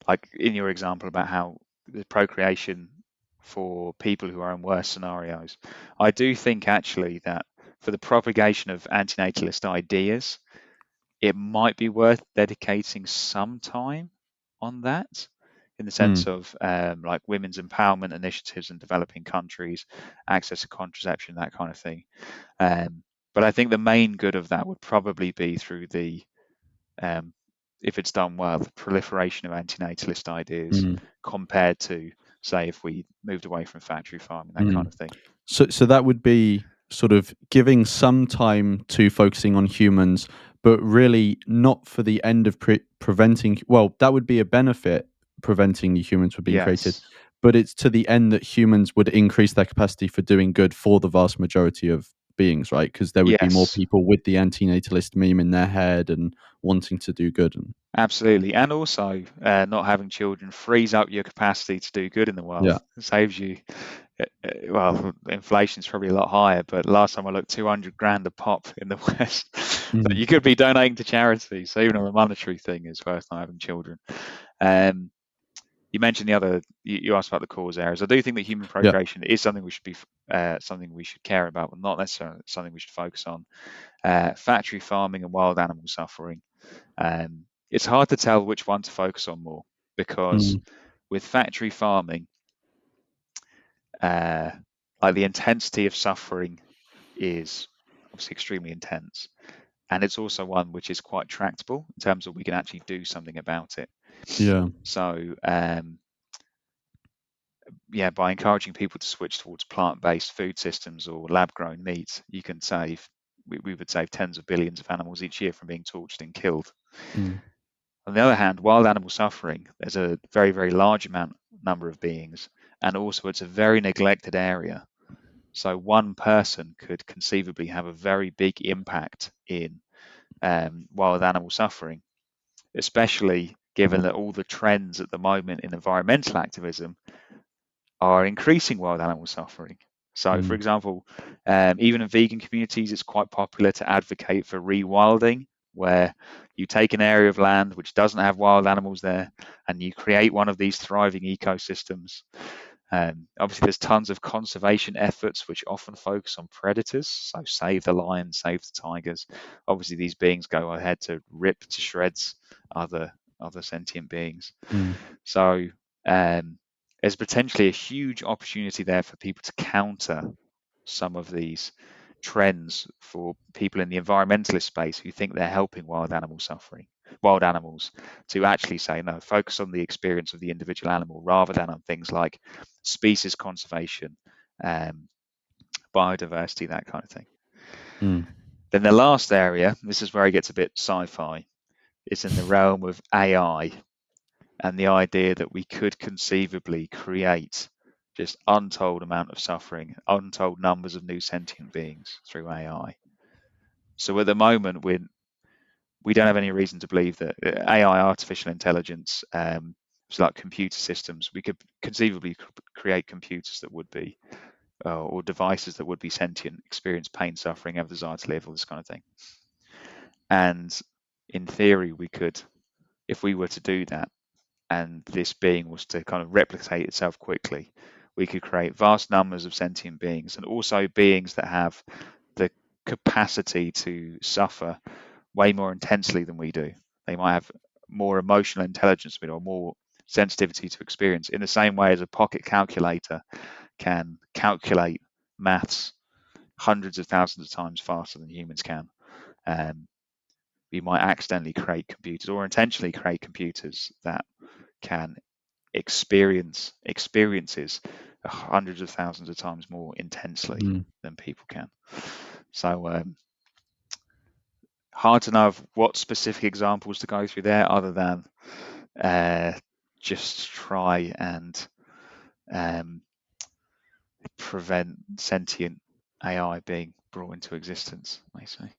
like in your example, about how the procreation for people who are in worse scenarios. I do think actually that for the propagation of antinatalist ideas, it might be worth dedicating some time on that, in the sense of like women's empowerment initiatives in developing countries, access to contraception, that kind of thing. But I think the main good of that would probably be through the, if it's done well, the proliferation of antinatalist ideas compared to, say, if we moved away from factory farming, that kind of thing. So that would be sort of giving some time to focusing on humans, but really not for the end of preventing. Well, that would be a benefit, preventing the humans from being created, Yes. but it's to the end that humans would increase their capacity for doing good for the vast majority of beings, right? Because there would be more Yes. people with the antinatalist meme in their head and wanting to do good. And Absolutely. And also, not having children frees up your capacity to do good in the world. yeah, It saves you, well, inflation's probably a lot higher, but last time I looked, 200 grand a pop in the West that you could be donating to charity. So even on a monetary thing, it's worth not having children. You mentioned the other, you asked about the cause areas. I do think that human yeah, procreation is something we should be, something we should care about, but not necessarily something we should focus on. Factory farming and wild animal suffering. It's hard to tell which one to focus on more, because with factory farming, like the intensity of suffering is obviously extremely intense, and it's also one which is quite tractable in terms of we can actually do something about it. yeah, So yeah, by encouraging people to switch towards plant-based food systems or lab-grown meat, you can save, we would save tens of billions of animals each year from being tortured and killed. On the other hand, wild animal suffering, there's a very, very large number of beings, and also it's a very neglected area. So one person could conceivably have a very big impact in wild animal suffering, especially given that all the trends at the moment in environmental activism are increasing wild animal suffering. So, for example, even in vegan communities, it's quite popular to advocate for rewilding, where you take an area of land which doesn't have wild animals there and you create one of these thriving ecosystems. Obviously, there's tons of conservation efforts which often focus on predators, so save the lions, save the tigers. Obviously, these beings go ahead to rip to shreds other sentient beings. So there's potentially a huge opportunity there for people to counter some of these trends for people in the environmentalist space who think they're helping wild animals, to actually say, no, focus on the experience of the individual animal rather than on things like species conservation, biodiversity, that kind of thing. Then the last area, this is where it gets a bit sci-fi, is in the realm of AI and the idea that we could conceivably create just untold amount of suffering, untold numbers of new sentient beings through AI. So at the moment, we don't have any reason to believe that AI, artificial intelligence, it's like computer systems. We could conceivably create computers that would be, or devices that would be sentient, experience pain, suffering, have desire to live, all this kind of thing. And in theory, we could, if we were to do that, and this being was to kind of replicate itself quickly, we could create vast numbers of sentient beings, and also beings that have the capacity to suffer way more intensely than we do. They might have more emotional intelligence or more sensitivity to experience, in the same way as a pocket calculator can calculate maths hundreds of thousands of times faster than humans can. We might accidentally create computers or intentionally create computers that can experience experiences hundreds of thousands of times more intensely than people can. So hard to know of what specific examples to go through there, other than just try and prevent sentient AI being brought into existence, basically.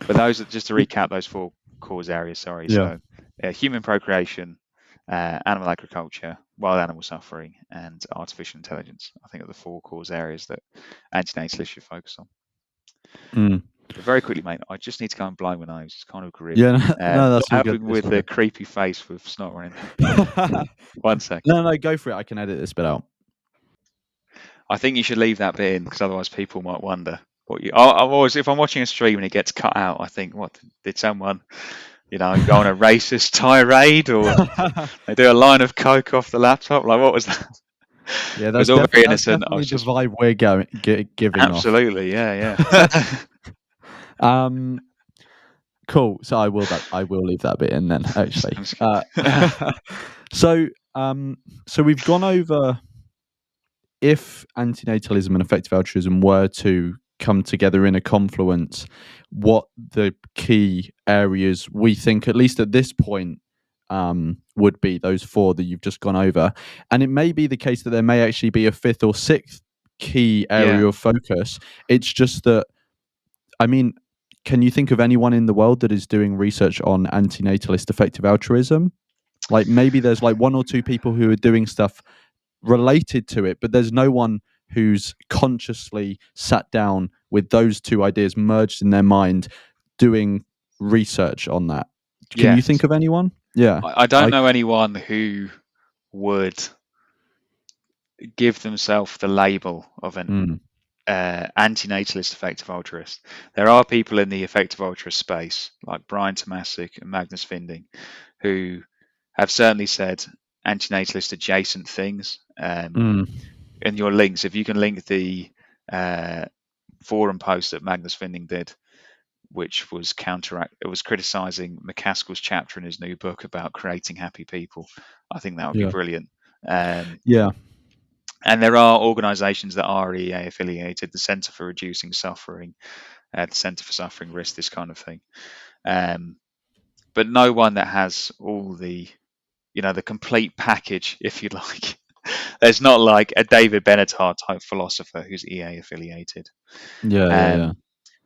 But those are, just to recap, those four cause areas. Sorry, Yeah. so human procreation, animal agriculture, wild animal suffering, and artificial intelligence. I think are the four cause areas that antinatalists should focus on. But very quickly, mate, I just need to go and blow my nose. It's kind of grim. Yeah, no, Not that's all good. helping with the creepy face with snot running down. 1 sec. No, go for it. I can edit this bit out. I think you should leave that bit in, because otherwise people might wonder what you. I'm always, if I'm watching a stream and it gets cut out, I think, what did someone, go on a racist tirade, or they do a line of coke off the laptop? Like, what was that? Yeah, It was all very innocent. Definitely the vibe we're giving absolutely, off. Yeah. Cool. So I will leave that bit in then. Actually. So we've gone over, if antinatalism and effective altruism were to come together in a confluence, what the key areas we think, at least at this point, would be those four that you've just gone over. And it may be the case that there may actually be a fifth or sixth key area of focus. It's just that, I mean, can you think of anyone in the world that is doing research on antinatalist effective altruism? Like, maybe there's like one or two people who are doing stuff related to it, but there's no one who's consciously sat down with those two ideas merged in their mind doing research on that. Can you think of anyone? Yeah. I don't know anyone who would give themselves the label of an antinatalist effective altruist. There are people in the effective altruist space, like Brian Tomasic and Magnus Finding, who have certainly said antinatalist adjacent things. In your links, if you can link the forum post that Magnus Finding did, which was criticizing McCaskill's chapter in his new book about creating happy people, I think that would be brilliant. And there are organisations that are EA affiliated, the Centre for Reducing Suffering, the Centre for Suffering Risk, this kind of thing. But no one that has all the, the complete package, if you like. There's not like a David Benatar type philosopher who's EA affiliated.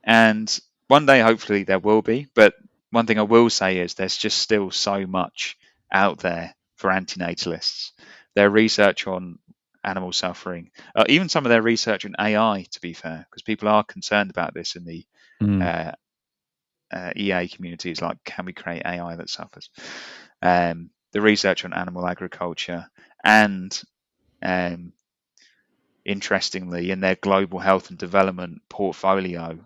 And one day, hopefully, there will be. But one thing I will say is there's just still so much out there for antinatalists. Their research on animal suffering, even some of their research on AI, to be fair, because people are concerned about this in the EA communities, like, can we create AI that suffers? The research on animal agriculture, and interestingly, in their global health and development portfolio,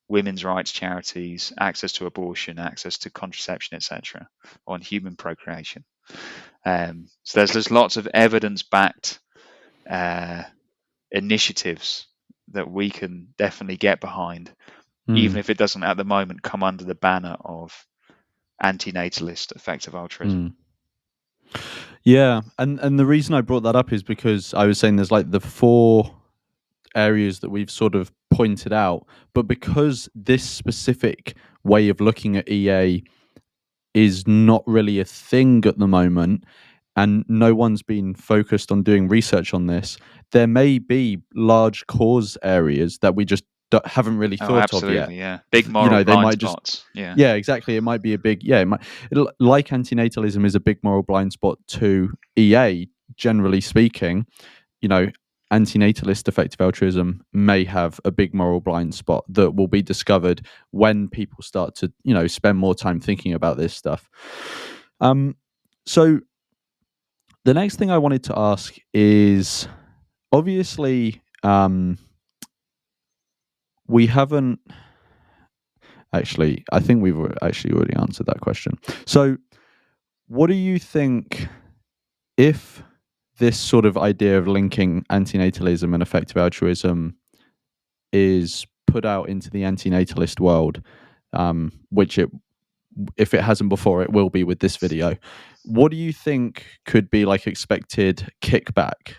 women's rights charities, access to abortion, access to contraception, etc., on human procreation. So there's lots of evidence-backed initiatives that we can definitely get behind, even if it doesn't at the moment come under the banner of antinatalist effective altruism. Yeah, and the reason I brought that up is because I was saying there's like the four areas that we've sort of pointed out, but because this specific way of looking at EA is not really a thing at the moment, and no one's been focused on doing research on this, there may be large cause areas that we just haven't really Oh, thought of yet. absolutely, yeah. Big You moral know, they blind might just spots. Yeah, yeah, exactly. It might be a big yeah. Like antinatalism is a big moral blind spot to EA. Generally speaking, you know, antinatalist effective altruism may have a big moral blind spot that will be discovered when people start to, you know, spend more time thinking about this stuff. So the next thing I wanted to ask is obviously we haven't actually, I think we've actually already answered that question. So what do you think if this sort of idea of linking antinatalism and effective altruism is put out into the antinatalist world, which it, if it hasn't before, it will be with this video. What do you think could be like expected kickback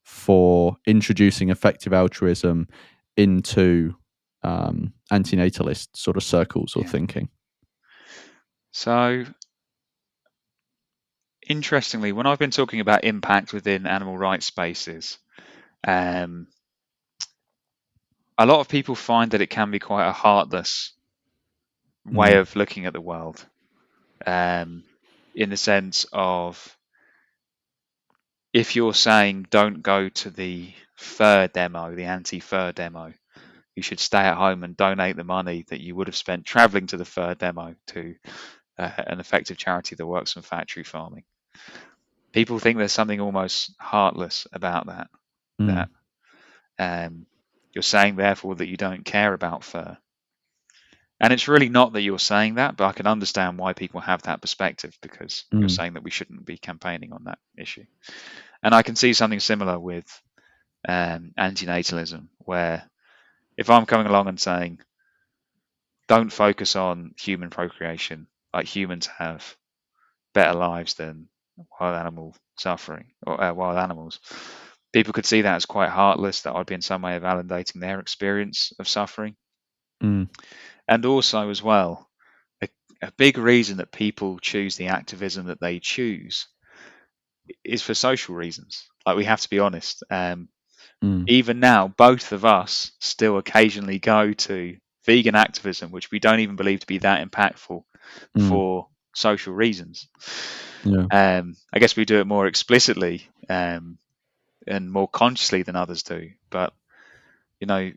for introducing effective altruism into antinatalist sort of circles or yeah. thinking? So, interestingly, when I've been talking about impact within animal rights spaces, um, a lot of people find that it can be quite a heartless way Mm, of looking at the world, in the sense of if you're saying don't go to the fur demo, the anti-fur demo, you should stay at home and donate the money that you would have spent traveling to the fur demo to an effective charity that works on factory farming. People think there's something almost heartless about that. mm, That you're saying, therefore, that you don't care about fur. And it's really not that you're saying that, but I can understand why people have that perspective because you're mm, saying that we shouldn't be campaigning on that issue. And I can see something similar with antinatalism, where if I'm coming along and saying, don't focus on human procreation, like humans have better lives than wild animal suffering or wild animals, people could see that as quite heartless, that I'd be in some way validating their experience of suffering. mm, And also, as well, a, a big reason that people choose the activism that they choose is for social reasons. Like, we have to be honest. mm, Even now, both of us still occasionally go to vegan activism, which we don't even believe to be that impactful mm, for social reasons. yeah. I guess we do it more explicitly and more consciously than others do. But you know,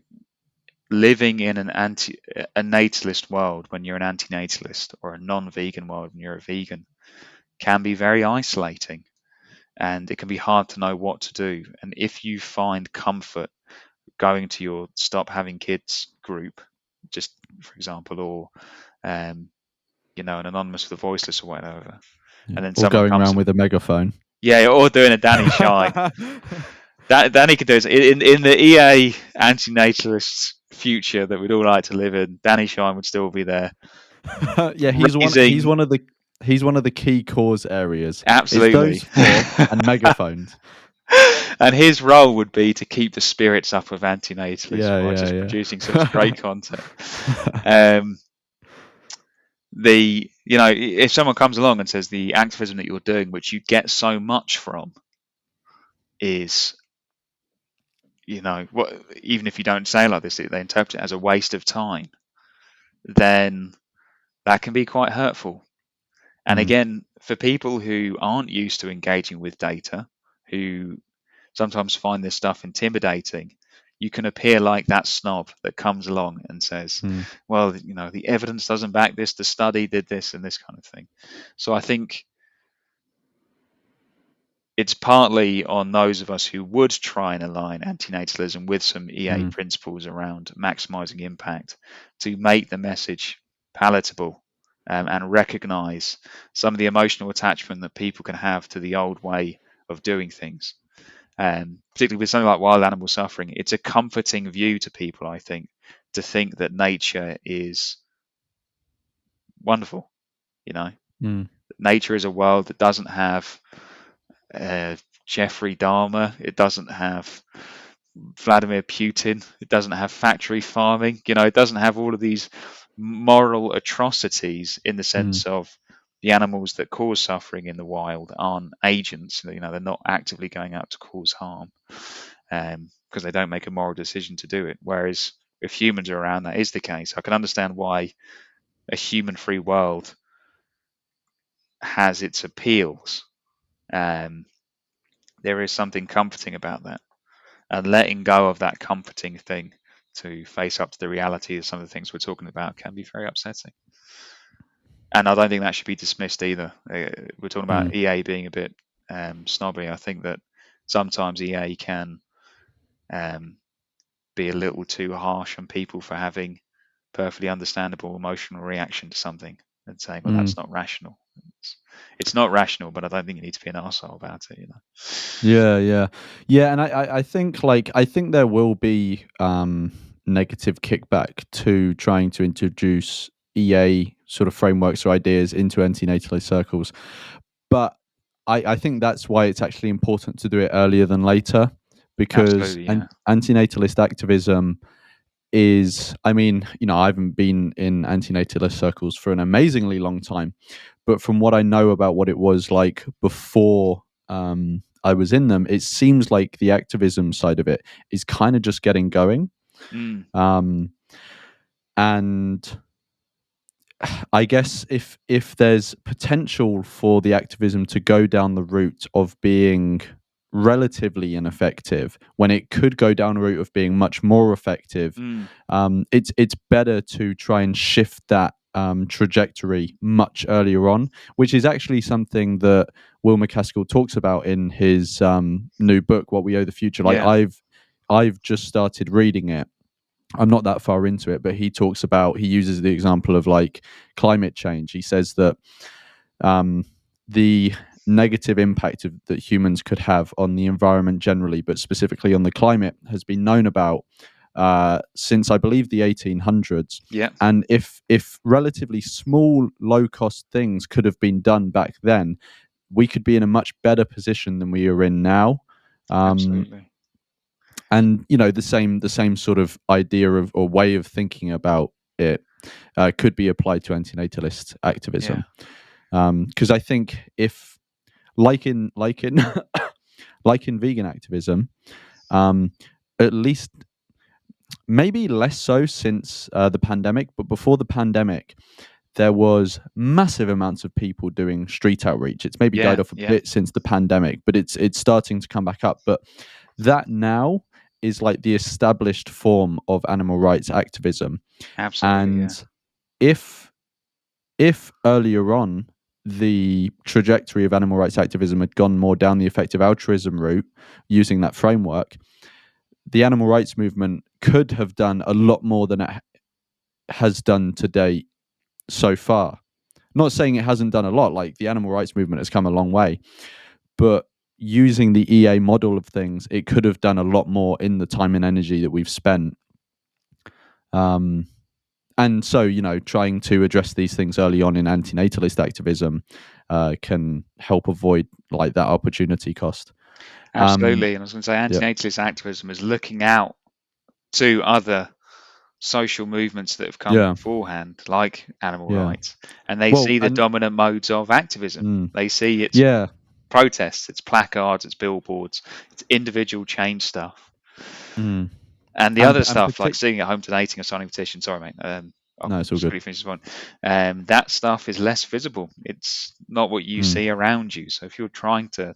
living in a natalist world when you're an antinatalist, or a non-vegan world when you're a vegan, can be very isolating, and it can be hard to know what to do. And if you find comfort going to your Stop Having Kids group, just for example, or an anonymous for the voiceless or whatever, Yeah. and then Or someone going comes around and with a megaphone. yeah, or doing a Danny Shine. That Danny could do it in the EA antinatalist future that we'd all like to live in. Danny Shine would still be there, Yeah, raising he's one of the key cause areas. It's those absolutely. four and megaphones. And his role would be to keep the spirits up of antinatalism Yeah, by just yeah, producing such great content. yeah. Um, if someone comes along and says the activism that you're doing, which you get so much from, is what, even if you don't say it like this, they interpret it as a waste of time, then that can be quite hurtful. And Mm, again, for people who aren't used to engaging with data, who sometimes find this stuff intimidating, you can appear like that snob that comes along and says, mm, well, the evidence doesn't back this, the study did this, and this kind of thing. So I think it's partly on those of us who would try and align antinatalism with some EA mm, principles around maximizing impact to make the message palatable, and recognize some of the emotional attachment that people can have to the old way of doing things. Particularly with something like wild animal suffering, it's a comforting view to people, I think, to think that nature is wonderful. You know, mm, nature is a world that doesn't have uh, Jeffrey Dahmer. It doesn't have Vladimir Putin. It doesn't have factory farming. It doesn't have all of these moral atrocities, in the mm, sense of the animals that cause suffering in the wild aren't agents. They're not actively going out to cause harm. because they don't make a moral decision to do it. Whereas if humans are around, that is the case. I can understand why a human-free world has its appeals. There is something comforting about that, and letting go of that comforting thing to face up to the reality of some of the things we're talking about can be very upsetting. And I don't think that should be dismissed either. We're talking about EA being a bit snobby. I think that sometimes EA can be a little too harsh on people for having perfectly understandable emotional reaction to something and saying, well, that's not rational. It's not rational, but I don't think you need to be an arsehole about it, Yeah, and I think I think there will be negative kickback to trying to introduce EA sort of frameworks or ideas into antinatalist circles, but I think that's why it's actually important to do it earlier than later, because Absolutely, yeah. antinatalist activism is, I mean, I haven't been in antinatalist circles for an amazingly long time, but from what I know about what it was like before I was in them, it seems like the activism side of it is kind of just getting going. And I guess if there's potential for the activism to go down the route of being relatively ineffective when it could go down a route of being much more effective, it's better to try and shift that trajectory much earlier on, which is actually something that Will McCaskill talks about in his new book, What We Owe the Future. I've just started reading it. I'm not that far into it, but he uses the example of climate change. He says that the negative impact that humans could have on the environment generally, but specifically on the climate, has been known about since I believe the 1800s. Yeah. And if relatively small, low-cost things could have been done back then, we could be in a much better position than we are in now. Absolutely. And the same sort of idea of or way of thinking about it could be applied to antinatalist activism. Because I think if, like in like in vegan activism, at least maybe less so since the pandemic, but before the pandemic, there was massive amounts of people doing street outreach. It's maybe died off a bit since the pandemic, but it's starting to come back up. But that now is like the established form of animal rights activism. Absolutely. And if earlier on the trajectory of animal rights activism had gone more down the effective altruism route using that framework, the animal rights movement could have done a lot more than it has done to date so far. Not saying it hasn't done a lot, like the animal rights movement has come a long way, but using the EA model of things, it could have done a lot more in the time and energy that we've spent. And so, trying to address these things early on in antinatalist activism can help avoid that opportunity cost. Absolutely. And I was going to say, antinatalist activism is looking out to other social movements that have come beforehand, like animal rights, and they see the dominant modes of activism. They see it's protests, it's placards, it's billboards, it's individual change stuff. And the other stuff, like sitting at home donating or signing a petition. Sorry, mate. No, it's all good. Finish this one. That stuff is less visible. It's not what you see around you. So if you're trying to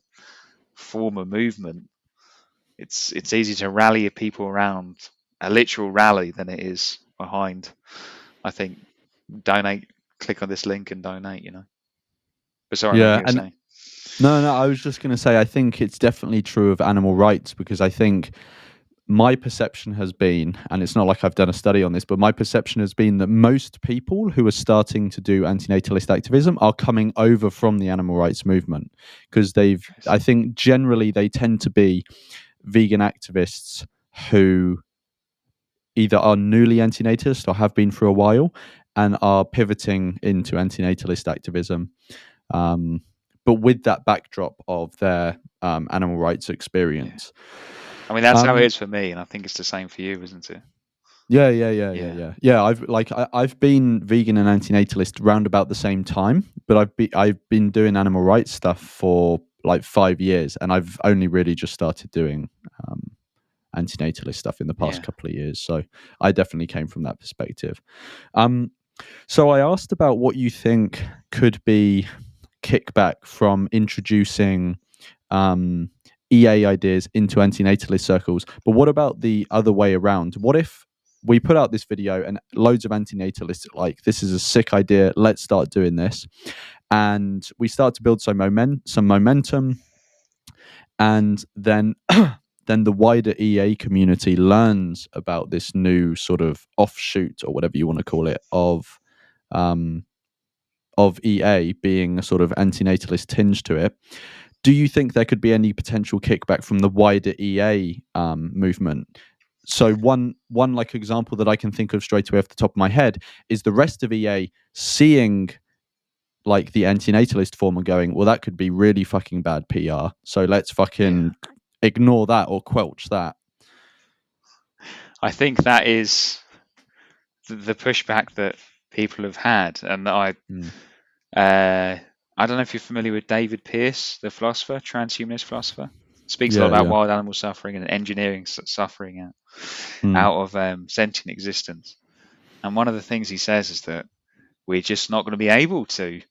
form a movement, it's easy to rally people around a literal rally than it is behind, I think, donate, click on this link and donate, But sorry, mate, you were saying. No, I was just going to say, I think it's definitely true of animal rights, because I think my perception has been, and it's not like I've done a study on this, but my perception has been that most people who are starting to do antinatalist activism are coming over from the animal rights movement, because I think generally they tend to be vegan activists who either are newly antinatalist or have been for a while and are pivoting into antinatalist activism. But with that backdrop of their animal rights experience. I mean, that's how it is for me, and I think it's the same for you, isn't it? Yeah. I've been vegan and antinatalist round about the same time, but I've been doing animal rights stuff for 5 years, and I've only really just started doing antinatalist stuff in the past Yeah. couple of years. So I definitely came from that perspective. So I asked about what you think could be kickback from introducing EA ideas into antinatalist circles. But what about the other way around? What if we put out this video and loads of antinatalists are like, this is a sick idea, let's start doing this. And we start to build some momentum, and then then the wider EA community learns about this new sort of offshoot, or whatever you want to call it, um, of EA being a sort of antinatalist tinge to it. Do you think there could be any potential kickback from the wider EA movement? So one like example that I can think of straight away off the top of my head is the rest of EA seeing like the antinatalist form and going, well, that could be really fucking bad PR. So let's fucking ignore that or quelch that. I think that is the pushback that people have had, and I don't know if you're familiar with David Pearce, the philosopher, transhumanist philosopher. Speaks a lot Yeah, about yeah. wild animal suffering and engineering suffering out of sentient existence. And one of the things he says is that we're just not going to be able to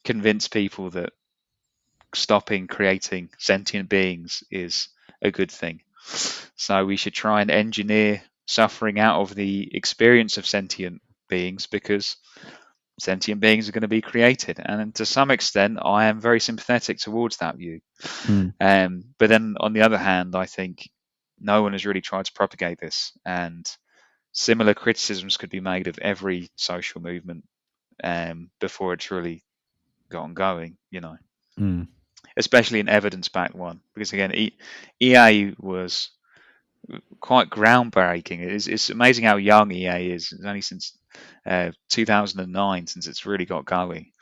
convince people that stopping creating sentient beings is a good thing. So we should try and engineer suffering out of the experience of sentient beings, because sentient beings are going to be created. And to some extent, I am very sympathetic towards that view. But then on the other hand, I think no one has really tried to propagate this. And similar criticisms could be made of every social movement before it's really gotten going, especially an evidence-backed one. Because again, EA was quite groundbreaking. It's amazing how young EA is. It's only since 2009 since it's really got going.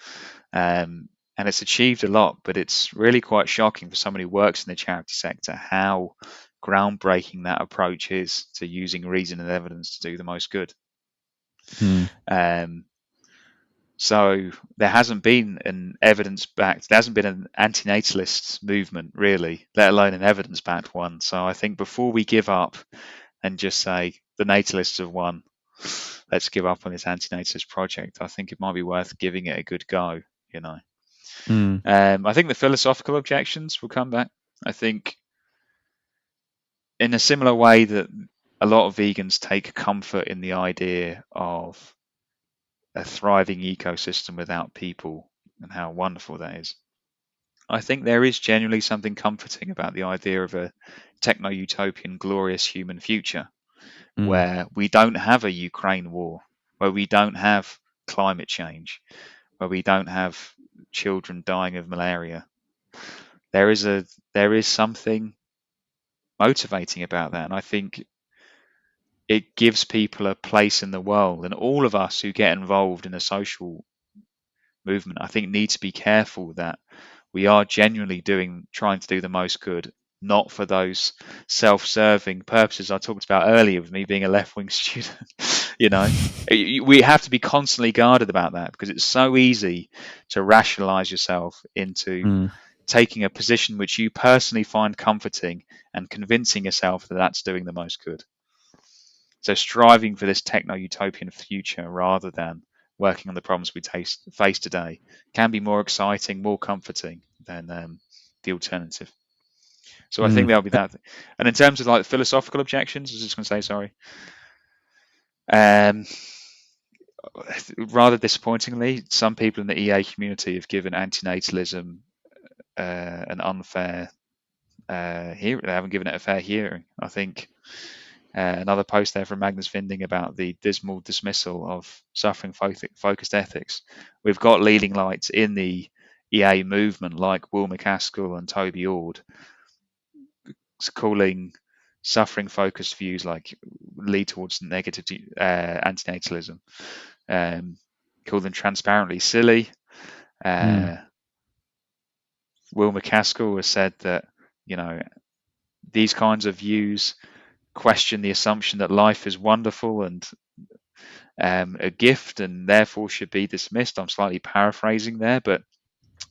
And it's achieved a lot, but it's really quite shocking for someone who works in the charity sector how groundbreaking that approach is to using reason and evidence to do the most good. So there hasn't been an evidence-backed, there hasn't been an antinatalist movement really, let alone an evidence-backed one. So I think before we give up and just say the natalists have won, let's give up on this antinatalist project, I think it might be worth giving it a good go, I think the philosophical objections will come back. I think in a similar way that a lot of vegans take comfort in the idea of a thriving ecosystem without people and how wonderful that is. I think there is genuinely something comforting about the idea of a techno-utopian, glorious human future where we don't have a Ukraine war, where we don't have climate change, where we don't have children dying of malaria. There is something motivating about that, and I think it gives people a place in the world. And all of us who get involved in a social movement, I think, need to be careful that we are genuinely trying to do the most good, not for those self-serving purposes I talked about earlier with me being a left-wing student. We have to be constantly guarded about that, because it's so easy to rationalize yourself into taking a position which you personally find comforting and convincing yourself that that's doing the most good. So striving for this techno-utopian future rather than working on the problems we face today can be more exciting, more comforting than the alternative. So I think there'll be that. And in terms of like philosophical objections, I was just going to say, sorry. Rather disappointingly, some people in the EA community have given antinatalism an unfair hearing. They haven't given it a fair hearing. I think another post there from Magnus Vinding about the dismal dismissal of suffering-focused ethics. We've got leading lights in the EA movement like Will MacAskill and Toby Ord calling suffering-focused views like lead towards negative antinatalism. Call them transparently silly. Will MacAskill has said that these kinds of views question the assumption that life is wonderful and a gift and therefore should be dismissed. I'm slightly paraphrasing there, but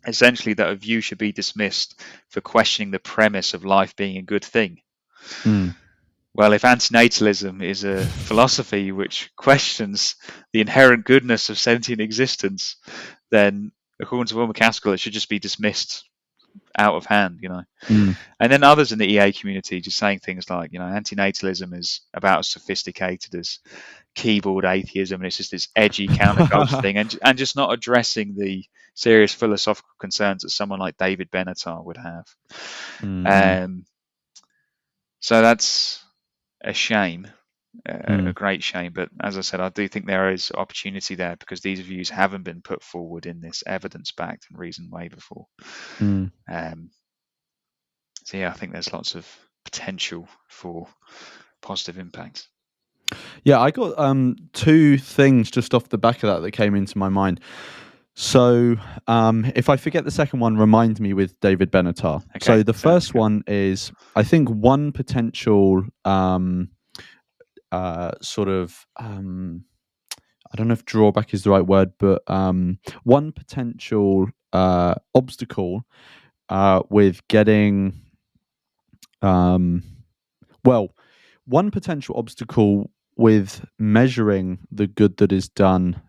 essentially that a view should be dismissed for questioning the premise of life being a good thing. Well, if antinatalism is a philosophy which questions the inherent goodness of sentient existence, then according to Will McCaskill, it should just be dismissed out of hand, Mm. And then others in the EA community just saying things like, antinatalism is about as sophisticated as keyboard atheism, and it's just this edgy counterculture thing, and just not addressing the serious philosophical concerns that someone like David Benatar would have. Mm. Um, so that's a shame, a Mm. great shame. But as I said, I do think there is opportunity there because these views haven't been put forward in this evidence-backed and reasoned way before. Mm. Um, so yeah, I think there's lots of potential for positive impacts. Yeah, I got two things just off the back of that came into my mind. So, if I forget the second one, remind me with David Benatar. Okay, So the sounds first good. one is, I think, one potential sort of I don't know if drawback is the right word, but one potential obstacle with getting well, one potential obstacle with measuring the good that is done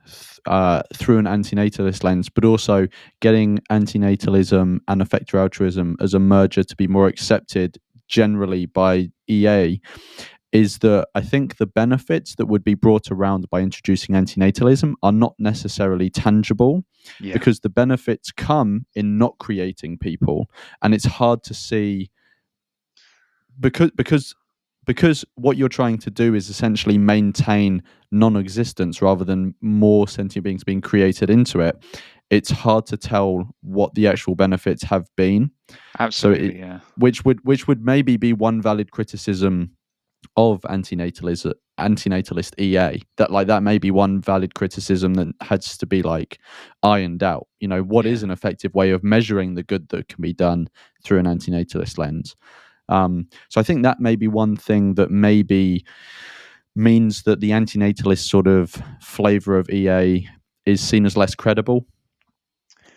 through an antinatalist lens, but also getting antinatalism and effective altruism as a merger to be more accepted generally by EA, is that I think the benefits that would be brought around by introducing antinatalism are not necessarily tangible, Yeah, because the benefits come in not creating people, and it's hard to see, because what you're trying to do is essentially maintain non-existence rather than more sentient beings being created into it. It's hard to tell what the actual benefits have been. So it, absolutely. Yeah, which would maybe be one valid criticism of antinatalist EA, that like that may be one valid criticism that has to be like ironed out. What is yeah. an effective way of measuring the good that can be done through an antinatalist lens? So I think that may be one thing that maybe means that the antinatalist sort of flavor of EA is seen as less credible.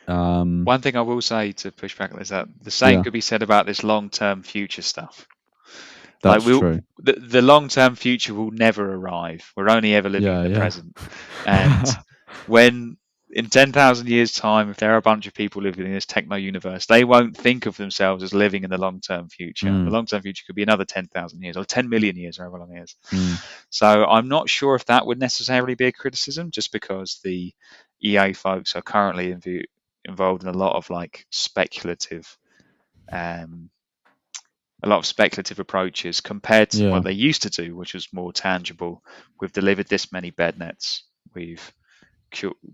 One thing I will say to push back is that the same Yeah, could be said about this long-term future stuff. Like that's true. the long-term future will never arrive. We're only ever living in Yeah, the yeah. present. And when in 10,000 years' time, if there are a bunch of people living in this techno universe, they won't think of themselves as living in the long-term future. The Mm, long-term future could be another 10,000 years or 10 million years, however long it is. mm, So I'm not sure if that would necessarily be a criticism, just because the EA folks are currently involved in um, a lot of speculative approaches compared to yeah. what they used to do, which was more tangible. We've delivered this many bed nets, we've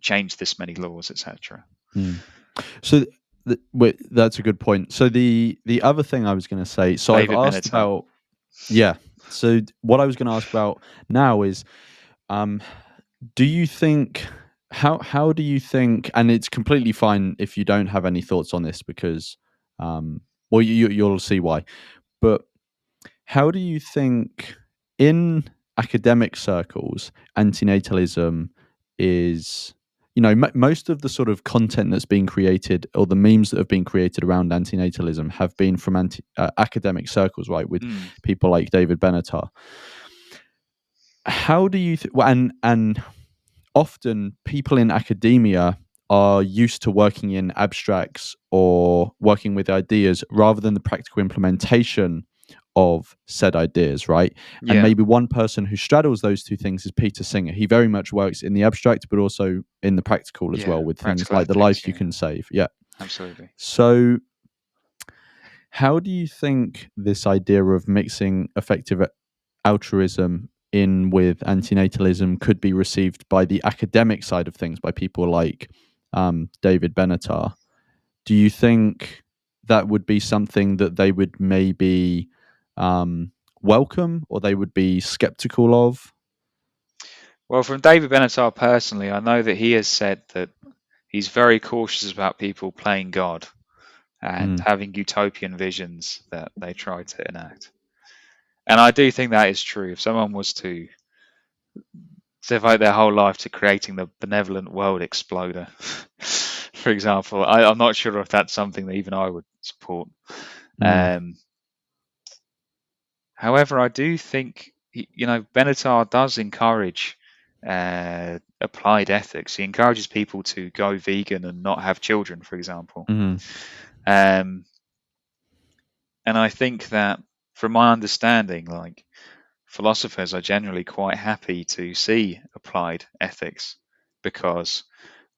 changed this many laws, etc. Mm. So that's a good point. So the other thing I was going to say, so I've David asked Benatar. about, yeah. So what I was going to ask about now is, um, do you think, how do you think, and it's completely fine if you don't have any thoughts on this, because well, you'll see why, but how do you think in academic circles antinatalism is, most of the sort of content that's being created, or the memes that have been created around antinatalism, have been from academic circles, right, with Mm, people like David Benatar. How do you well, and often people in academia are used to working in abstracts or working with ideas rather than the practical implementation of said ideas, right? And yeah, maybe one person who straddles those two things is Peter Singer. He very much works in the abstract, but also in the practical as yeah, well, with things practical like the ethics. life you Yeah, can save. Yeah. absolutely. So, how do you think this idea of mixing effective altruism in with antinatalism could be received by the academic side of things, by people like David Benatar? Do you think that would be something that they would maybe welcome, or they would be skeptical of? Well, from David Benatar personally, I know that he has said that he's very cautious about people playing God and Mm, having utopian visions that they try to enact. And I do think that is true. If someone was to devote their whole life to creating the benevolent world exploder, for example, I'm not sure if that's something that even I would support. mm, Um, However, I do think Benatar does encourage applied ethics. He encourages people to go vegan and not have children, for example. Mm. Um, and I think that, from my understanding, like, philosophers are generally quite happy to see applied ethics, because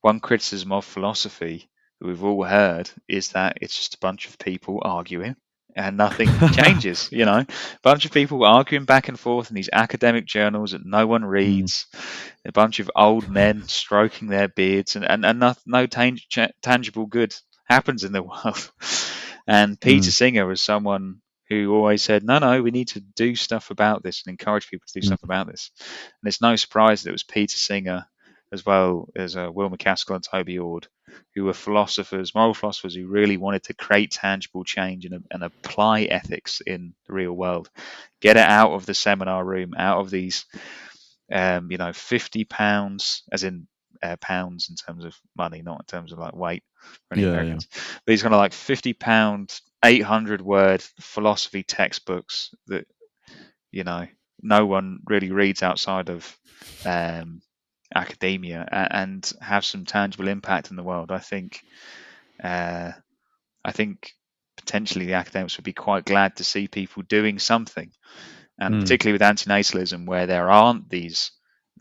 one criticism of philosophy that we've all heard is that it's just a bunch of people arguing and nothing changes. A bunch of people arguing back and forth in these academic journals that no one Mm. reads, a bunch of old men stroking their beards, and no tangible good happens in the world. And Peter Mm. Singer was someone who always said, no, we need to do stuff about this and encourage people to do Mm. stuff about this. And it's no surprise that it was Peter Singer, as well as Will MacAskill and Toby Ord, who were philosophers, moral philosophers, who really wanted to create tangible change and apply ethics in the real world. Get it out of the seminar room, out of these, £50, as in pounds in terms of money, not in terms of like weight for any Yeah, yeah. Americans. But these kind of like £50, 800-word philosophy textbooks that no one really reads outside of academia, and have some tangible impact in the world. I think potentially the academics would be quite glad to see people doing something, and Mm. particularly with antinatalism, where there aren't these.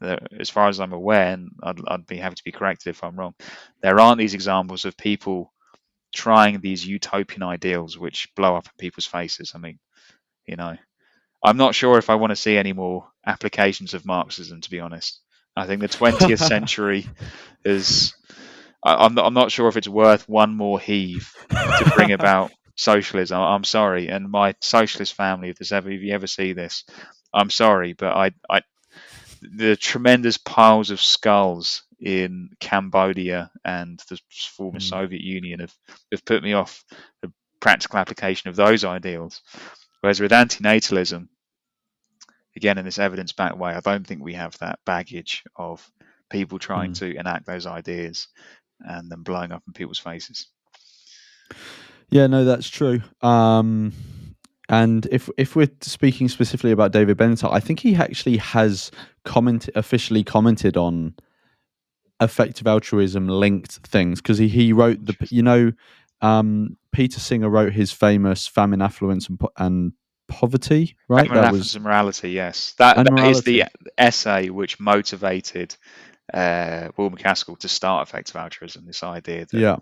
As far as I'm aware, and I'd be happy to be corrected if I'm wrong, there aren't these examples of people trying these utopian ideals which blow up in people's faces. I mean, I'm not sure if I want to see any more applications of Marxism, to be honest. I think the 20th century is. I'm not sure if it's worth one more heave to bring about socialism. I'm sorry, and my socialist family, if you ever see this, I'm sorry, but the tremendous piles of skulls in Cambodia and the former Mm. Soviet Union have put me off the practical application of those ideals. Whereas with antinatalism, again, in this evidence-backed way, I don't think we have that baggage of people trying Mm. to enact those ideas and then blowing up in people's faces. Yeah, no, that's true. And if we're speaking specifically about David Benatar, I think he actually has officially commented on effective altruism linked things, because he wrote Peter Singer wrote his famous Famine, Affluence, and Poverty, right? Famine, That Affluence, was, and Morality, yes. That and is the Morality. essay which motivated Will MacAskill to start effective altruism, this idea that Yeah.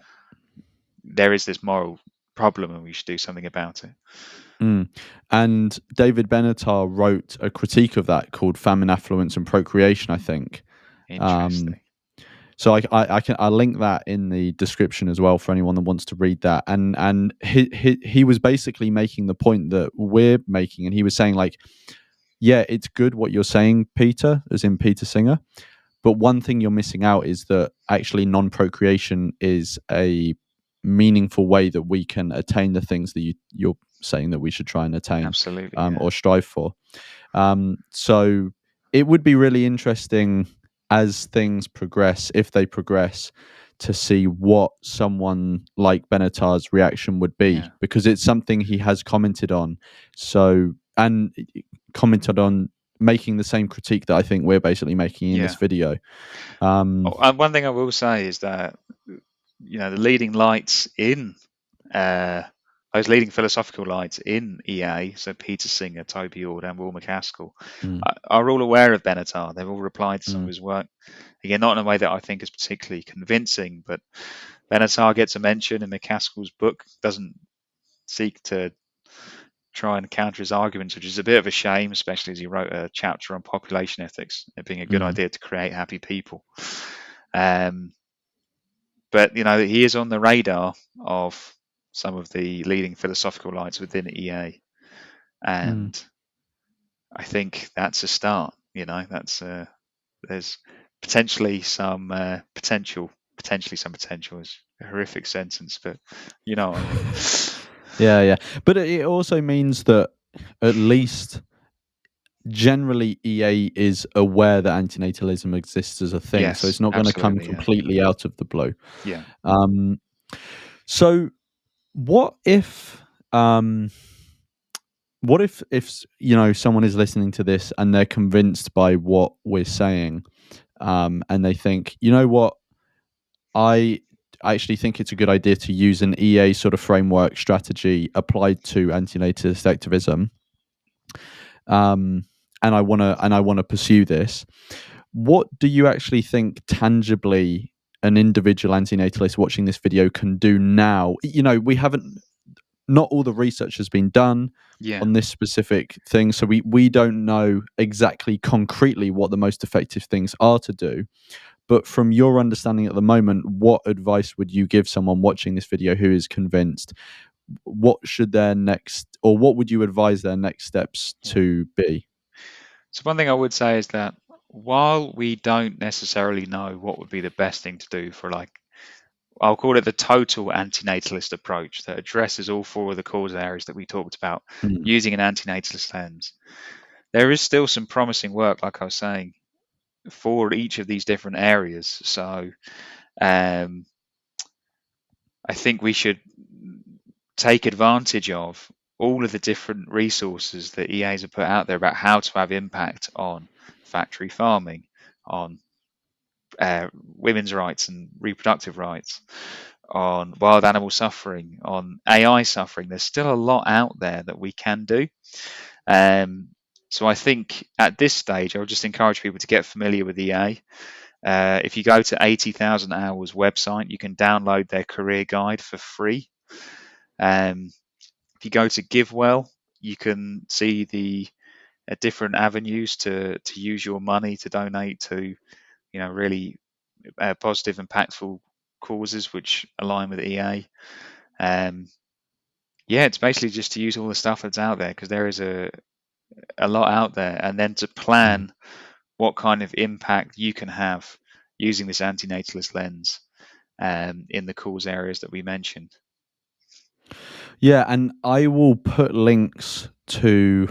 there is this moral problem and we should do something about it. Mm. And David Benatar wrote a critique of that called Famine, Affluence, and Procreation, I think. Interesting. So I'll link that in the description as well for anyone that wants to read that. And he was basically making the point that we're making, and he was saying, like, yeah, it's good what you're saying, Peter, as in Peter Singer, but one thing you're missing out is that actually non-procreation is a meaningful way that we can attain the things that you're saying that we should try and attain, Absolutely, yeah. or strive for. So it would be really interesting as things progress, if they progress, to see what someone like Benatar's reaction would be, Yeah. because it's something he has commented on. So, and commented on, making the same critique that I think we're basically making in this video. And one thing I will say is that the leading lights in those leading philosophical lights in EA, so Peter Singer, Toby Ord, and Will MacAskill, mm, are all aware of Benatar. They've all replied to some of mm, his work. Again, not in a way that I think is particularly convincing, but Benatar gets a mention in MacAskill's book, doesn't seek to try and counter his arguments, which is a bit of a shame, especially as he wrote a chapter on population ethics, it being a good mm, idea to create happy people. But he is on the radar of some of the leading philosophical lights within EA, mm. and I think that's a start. That's there's potentially some potential. Potentially some potential is a horrific sentence, but you know what I mean. Yeah. But it also means that at least generally EA is aware that antinatalism exists as a thing, so Yes, it's not going to come absolutely. Yeah. completely out of the blue. Yeah. So what if what if someone is listening to this and they're convinced by what we're saying, and they think, you know what, I actually think it's a good idea to use an EA sort of framework strategy applied to antinatalist activism, um, and I want to pursue this. What do you actually think tangibly an individual antinatalist watching this video can do now? We haven't, not all the research has been done Yeah. on this specific thing, so we don't know exactly concretely what the most effective things are to do. But from your understanding at the moment, what advice would you give someone watching this video who is convinced? What should their next, or what would you advise their next steps Yeah. to be? So one thing I would say is that while we don't necessarily know what would be the best thing to do for, like, I'll call it the total antinatalist approach that addresses all four of the cause areas that we talked about Mm, using an antinatalist lens, there is still some promising work, like I was saying, for each of these different areas. So um, I think we should take advantage of all of the different resources that EAs have put out there about how to have impact on factory farming, on women's rights and reproductive rights, on wild animal suffering, on AI suffering. There's still a lot out there that we can do. Um, so I think at this stage, I would just encourage people to get familiar with EA. If you go to 80,000 Hours website, you can download their career guide for free. Um, if you go to GiveWell, you can see the different avenues to use your money to donate to, really positive, impactful causes which align with EA. Um, yeah, it's basically just to use all the stuff that's out there, because there is a lot out there, and then to mm. plan what kind of impact you can have using this antinatalist lens in the cause areas that we mentioned. Yeah, and I will put links to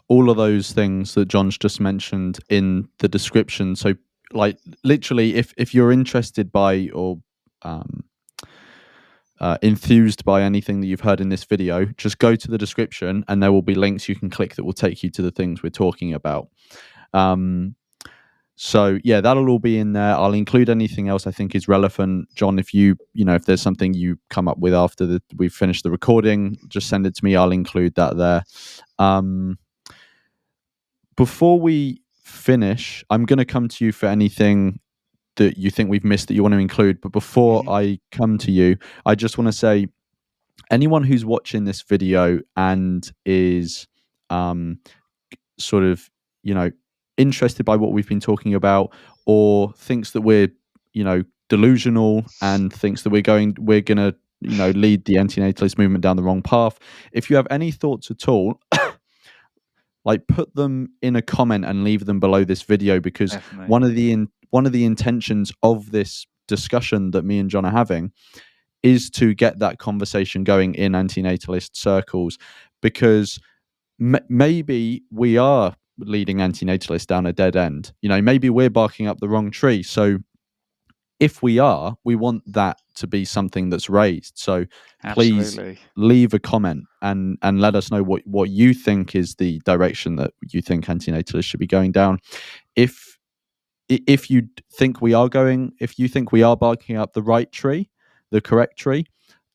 all of those things that John's just mentioned in the description. So, like, literally, if you're interested by, or um, enthused by anything that you've heard in this video, just go to the description and there will be links you can click that will take you to the things we're talking about. Um, so yeah, that'll all be in there. I'll include anything else I think is relevant. John, if there's something you come up with after we've finished the recording, just send it to me. I'll include that there. Before we finish, I'm going to come to you for anything that you think we've missed that you want to include. But before Hmm. I come to you, I just want to say, anyone who's watching this video and is um, sort of, you know, interested by what we've been talking about, or thinks that we're, delusional, and thinks that we're gonna, lead the antinatalist movement down the wrong path. If you have any thoughts at all, like, put them in a comment and leave them below this video, because Definitely. one of the intentions of this discussion that me and John are having is to get that conversation going in antinatalist circles, because maybe we are leading antinatalists down a dead end. Maybe we're barking up the wrong tree. So if we are, we want that to be something that's raised. So please Absolutely. leave a comment and let us know what you think is the direction that you think antinatalists should be going down. If if you think we are if you think we are barking up the right tree, the correct tree,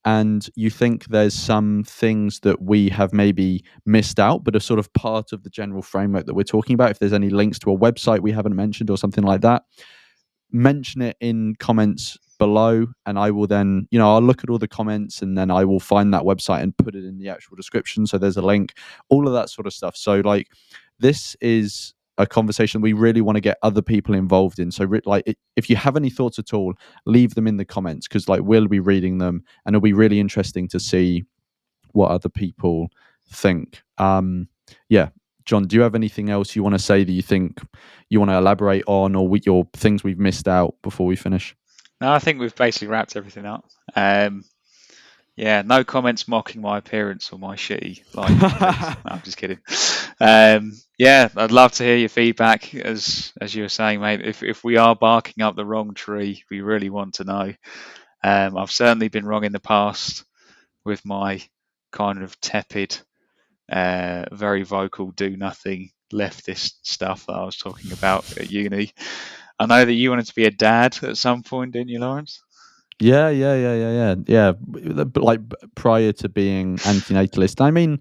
and you think there's some things that we have maybe missed out but are sort of part of the general framework that we're talking about, if there's any links to a website we haven't mentioned or something like that, mention it in comments below, and I will then, I'll look at all the comments and then I will find that website and put it in the actual description, so there's a link, all of that sort of stuff. So, like, this is a conversation we really want to get other people involved in. So, if you have any thoughts at all, leave them in the comments, because, like, we'll be reading them and it'll be really interesting to see what other people think. Yeah, John, do you have anything else you want to say that you think you want to elaborate on, or your things we've missed out before we finish? No, I think we've basically wrapped everything up. Yeah, no comments mocking my appearance or my shitty lighting, please. No, I'm just kidding. Yeah, I'd love to hear your feedback, as you were saying, mate. If we are barking up the wrong tree, we really want to know. I've certainly been wrong in the past with my kind of tepid very vocal, do nothing leftist stuff that I was talking about at uni. I know that you wanted to be a dad at some point, didn't you, Lawrence? Yeah. But like prior to being antinatalist, I mean,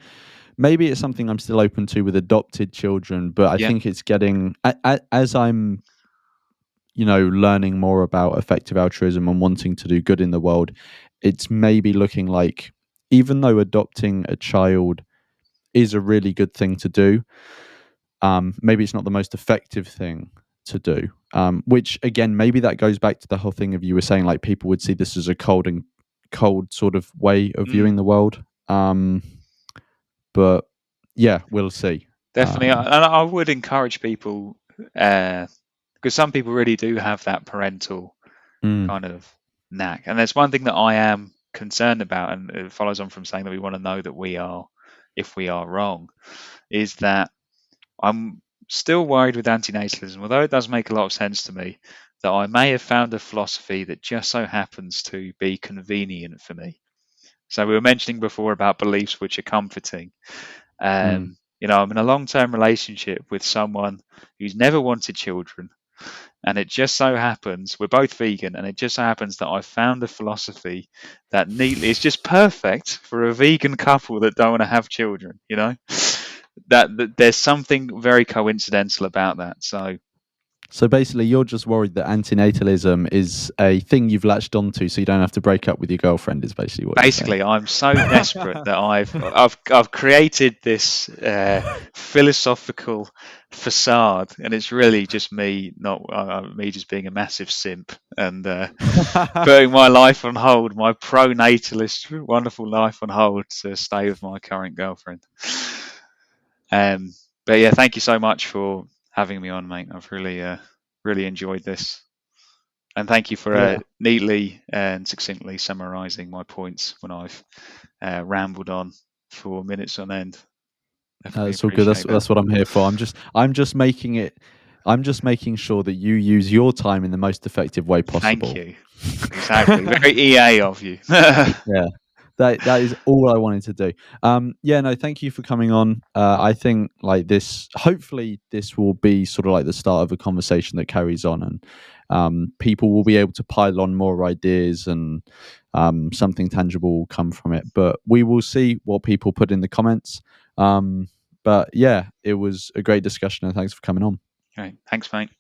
maybe it's something I'm still open to with adopted children, but I Yeah. think it's getting as I'm, learning more about effective altruism and wanting to do good in the world. It's maybe looking like, even though adopting a child is a really good thing to do, maybe it's not the most effective thing to do. Which again, maybe that goes back to the whole thing of, you were saying, like, people would see this as a cold sort of way of Mm, viewing the world. But yeah, we'll see. definitely. And I would encourage people, because some people really do have that parental Mm, kind of knack. And there's one thing that I am concerned about, and it follows on from saying that we want to know that we are, if we are wrong, is that I'm still worried with antinatalism, although it does make a lot of sense to me, that I may have found a philosophy that just so happens to be convenient for me. So we were mentioning before about beliefs which are comforting. mm. I'm in a long-term relationship with someone who's never wanted children, and it just so happens we're both vegan, and it just so happens that I found a philosophy that neatly is just perfect for a vegan couple that don't want to have children. That there's something very coincidental about that. So basically, you're just worried that antinatalism is a thing you've latched onto, so you don't have to break up with your girlfriend. Is basically what you're saying. Basically, I'm so desperate that I've created this philosophical facade, and it's really just me, not me, just being a massive simp and putting my life on hold, my pro-natalist, wonderful life on hold to stay with my current girlfriend. Um, but yeah, thank you so much for having me on, mate. I've really enjoyed this. And thank you for Yeah. neatly and succinctly summarising my points when I've rambled on for minutes on end. Definitely That's all good. That's appreciate that. that's what I'm here for. I'm just making it. I'm just making sure that you use your time in the most effective way Thank possible. you. Exactly. Very EA of you. Yeah, that is all I wanted to do. Yeah, no, thank you for coming on. I think, like, this, hopefully this will be sort of like the start of a conversation that carries on, and people will be able to pile on more ideas, and something tangible will come from it. But we will see what people put in the comments. But yeah, it was a great discussion, and thanks for coming on. Great. Thanks, mate.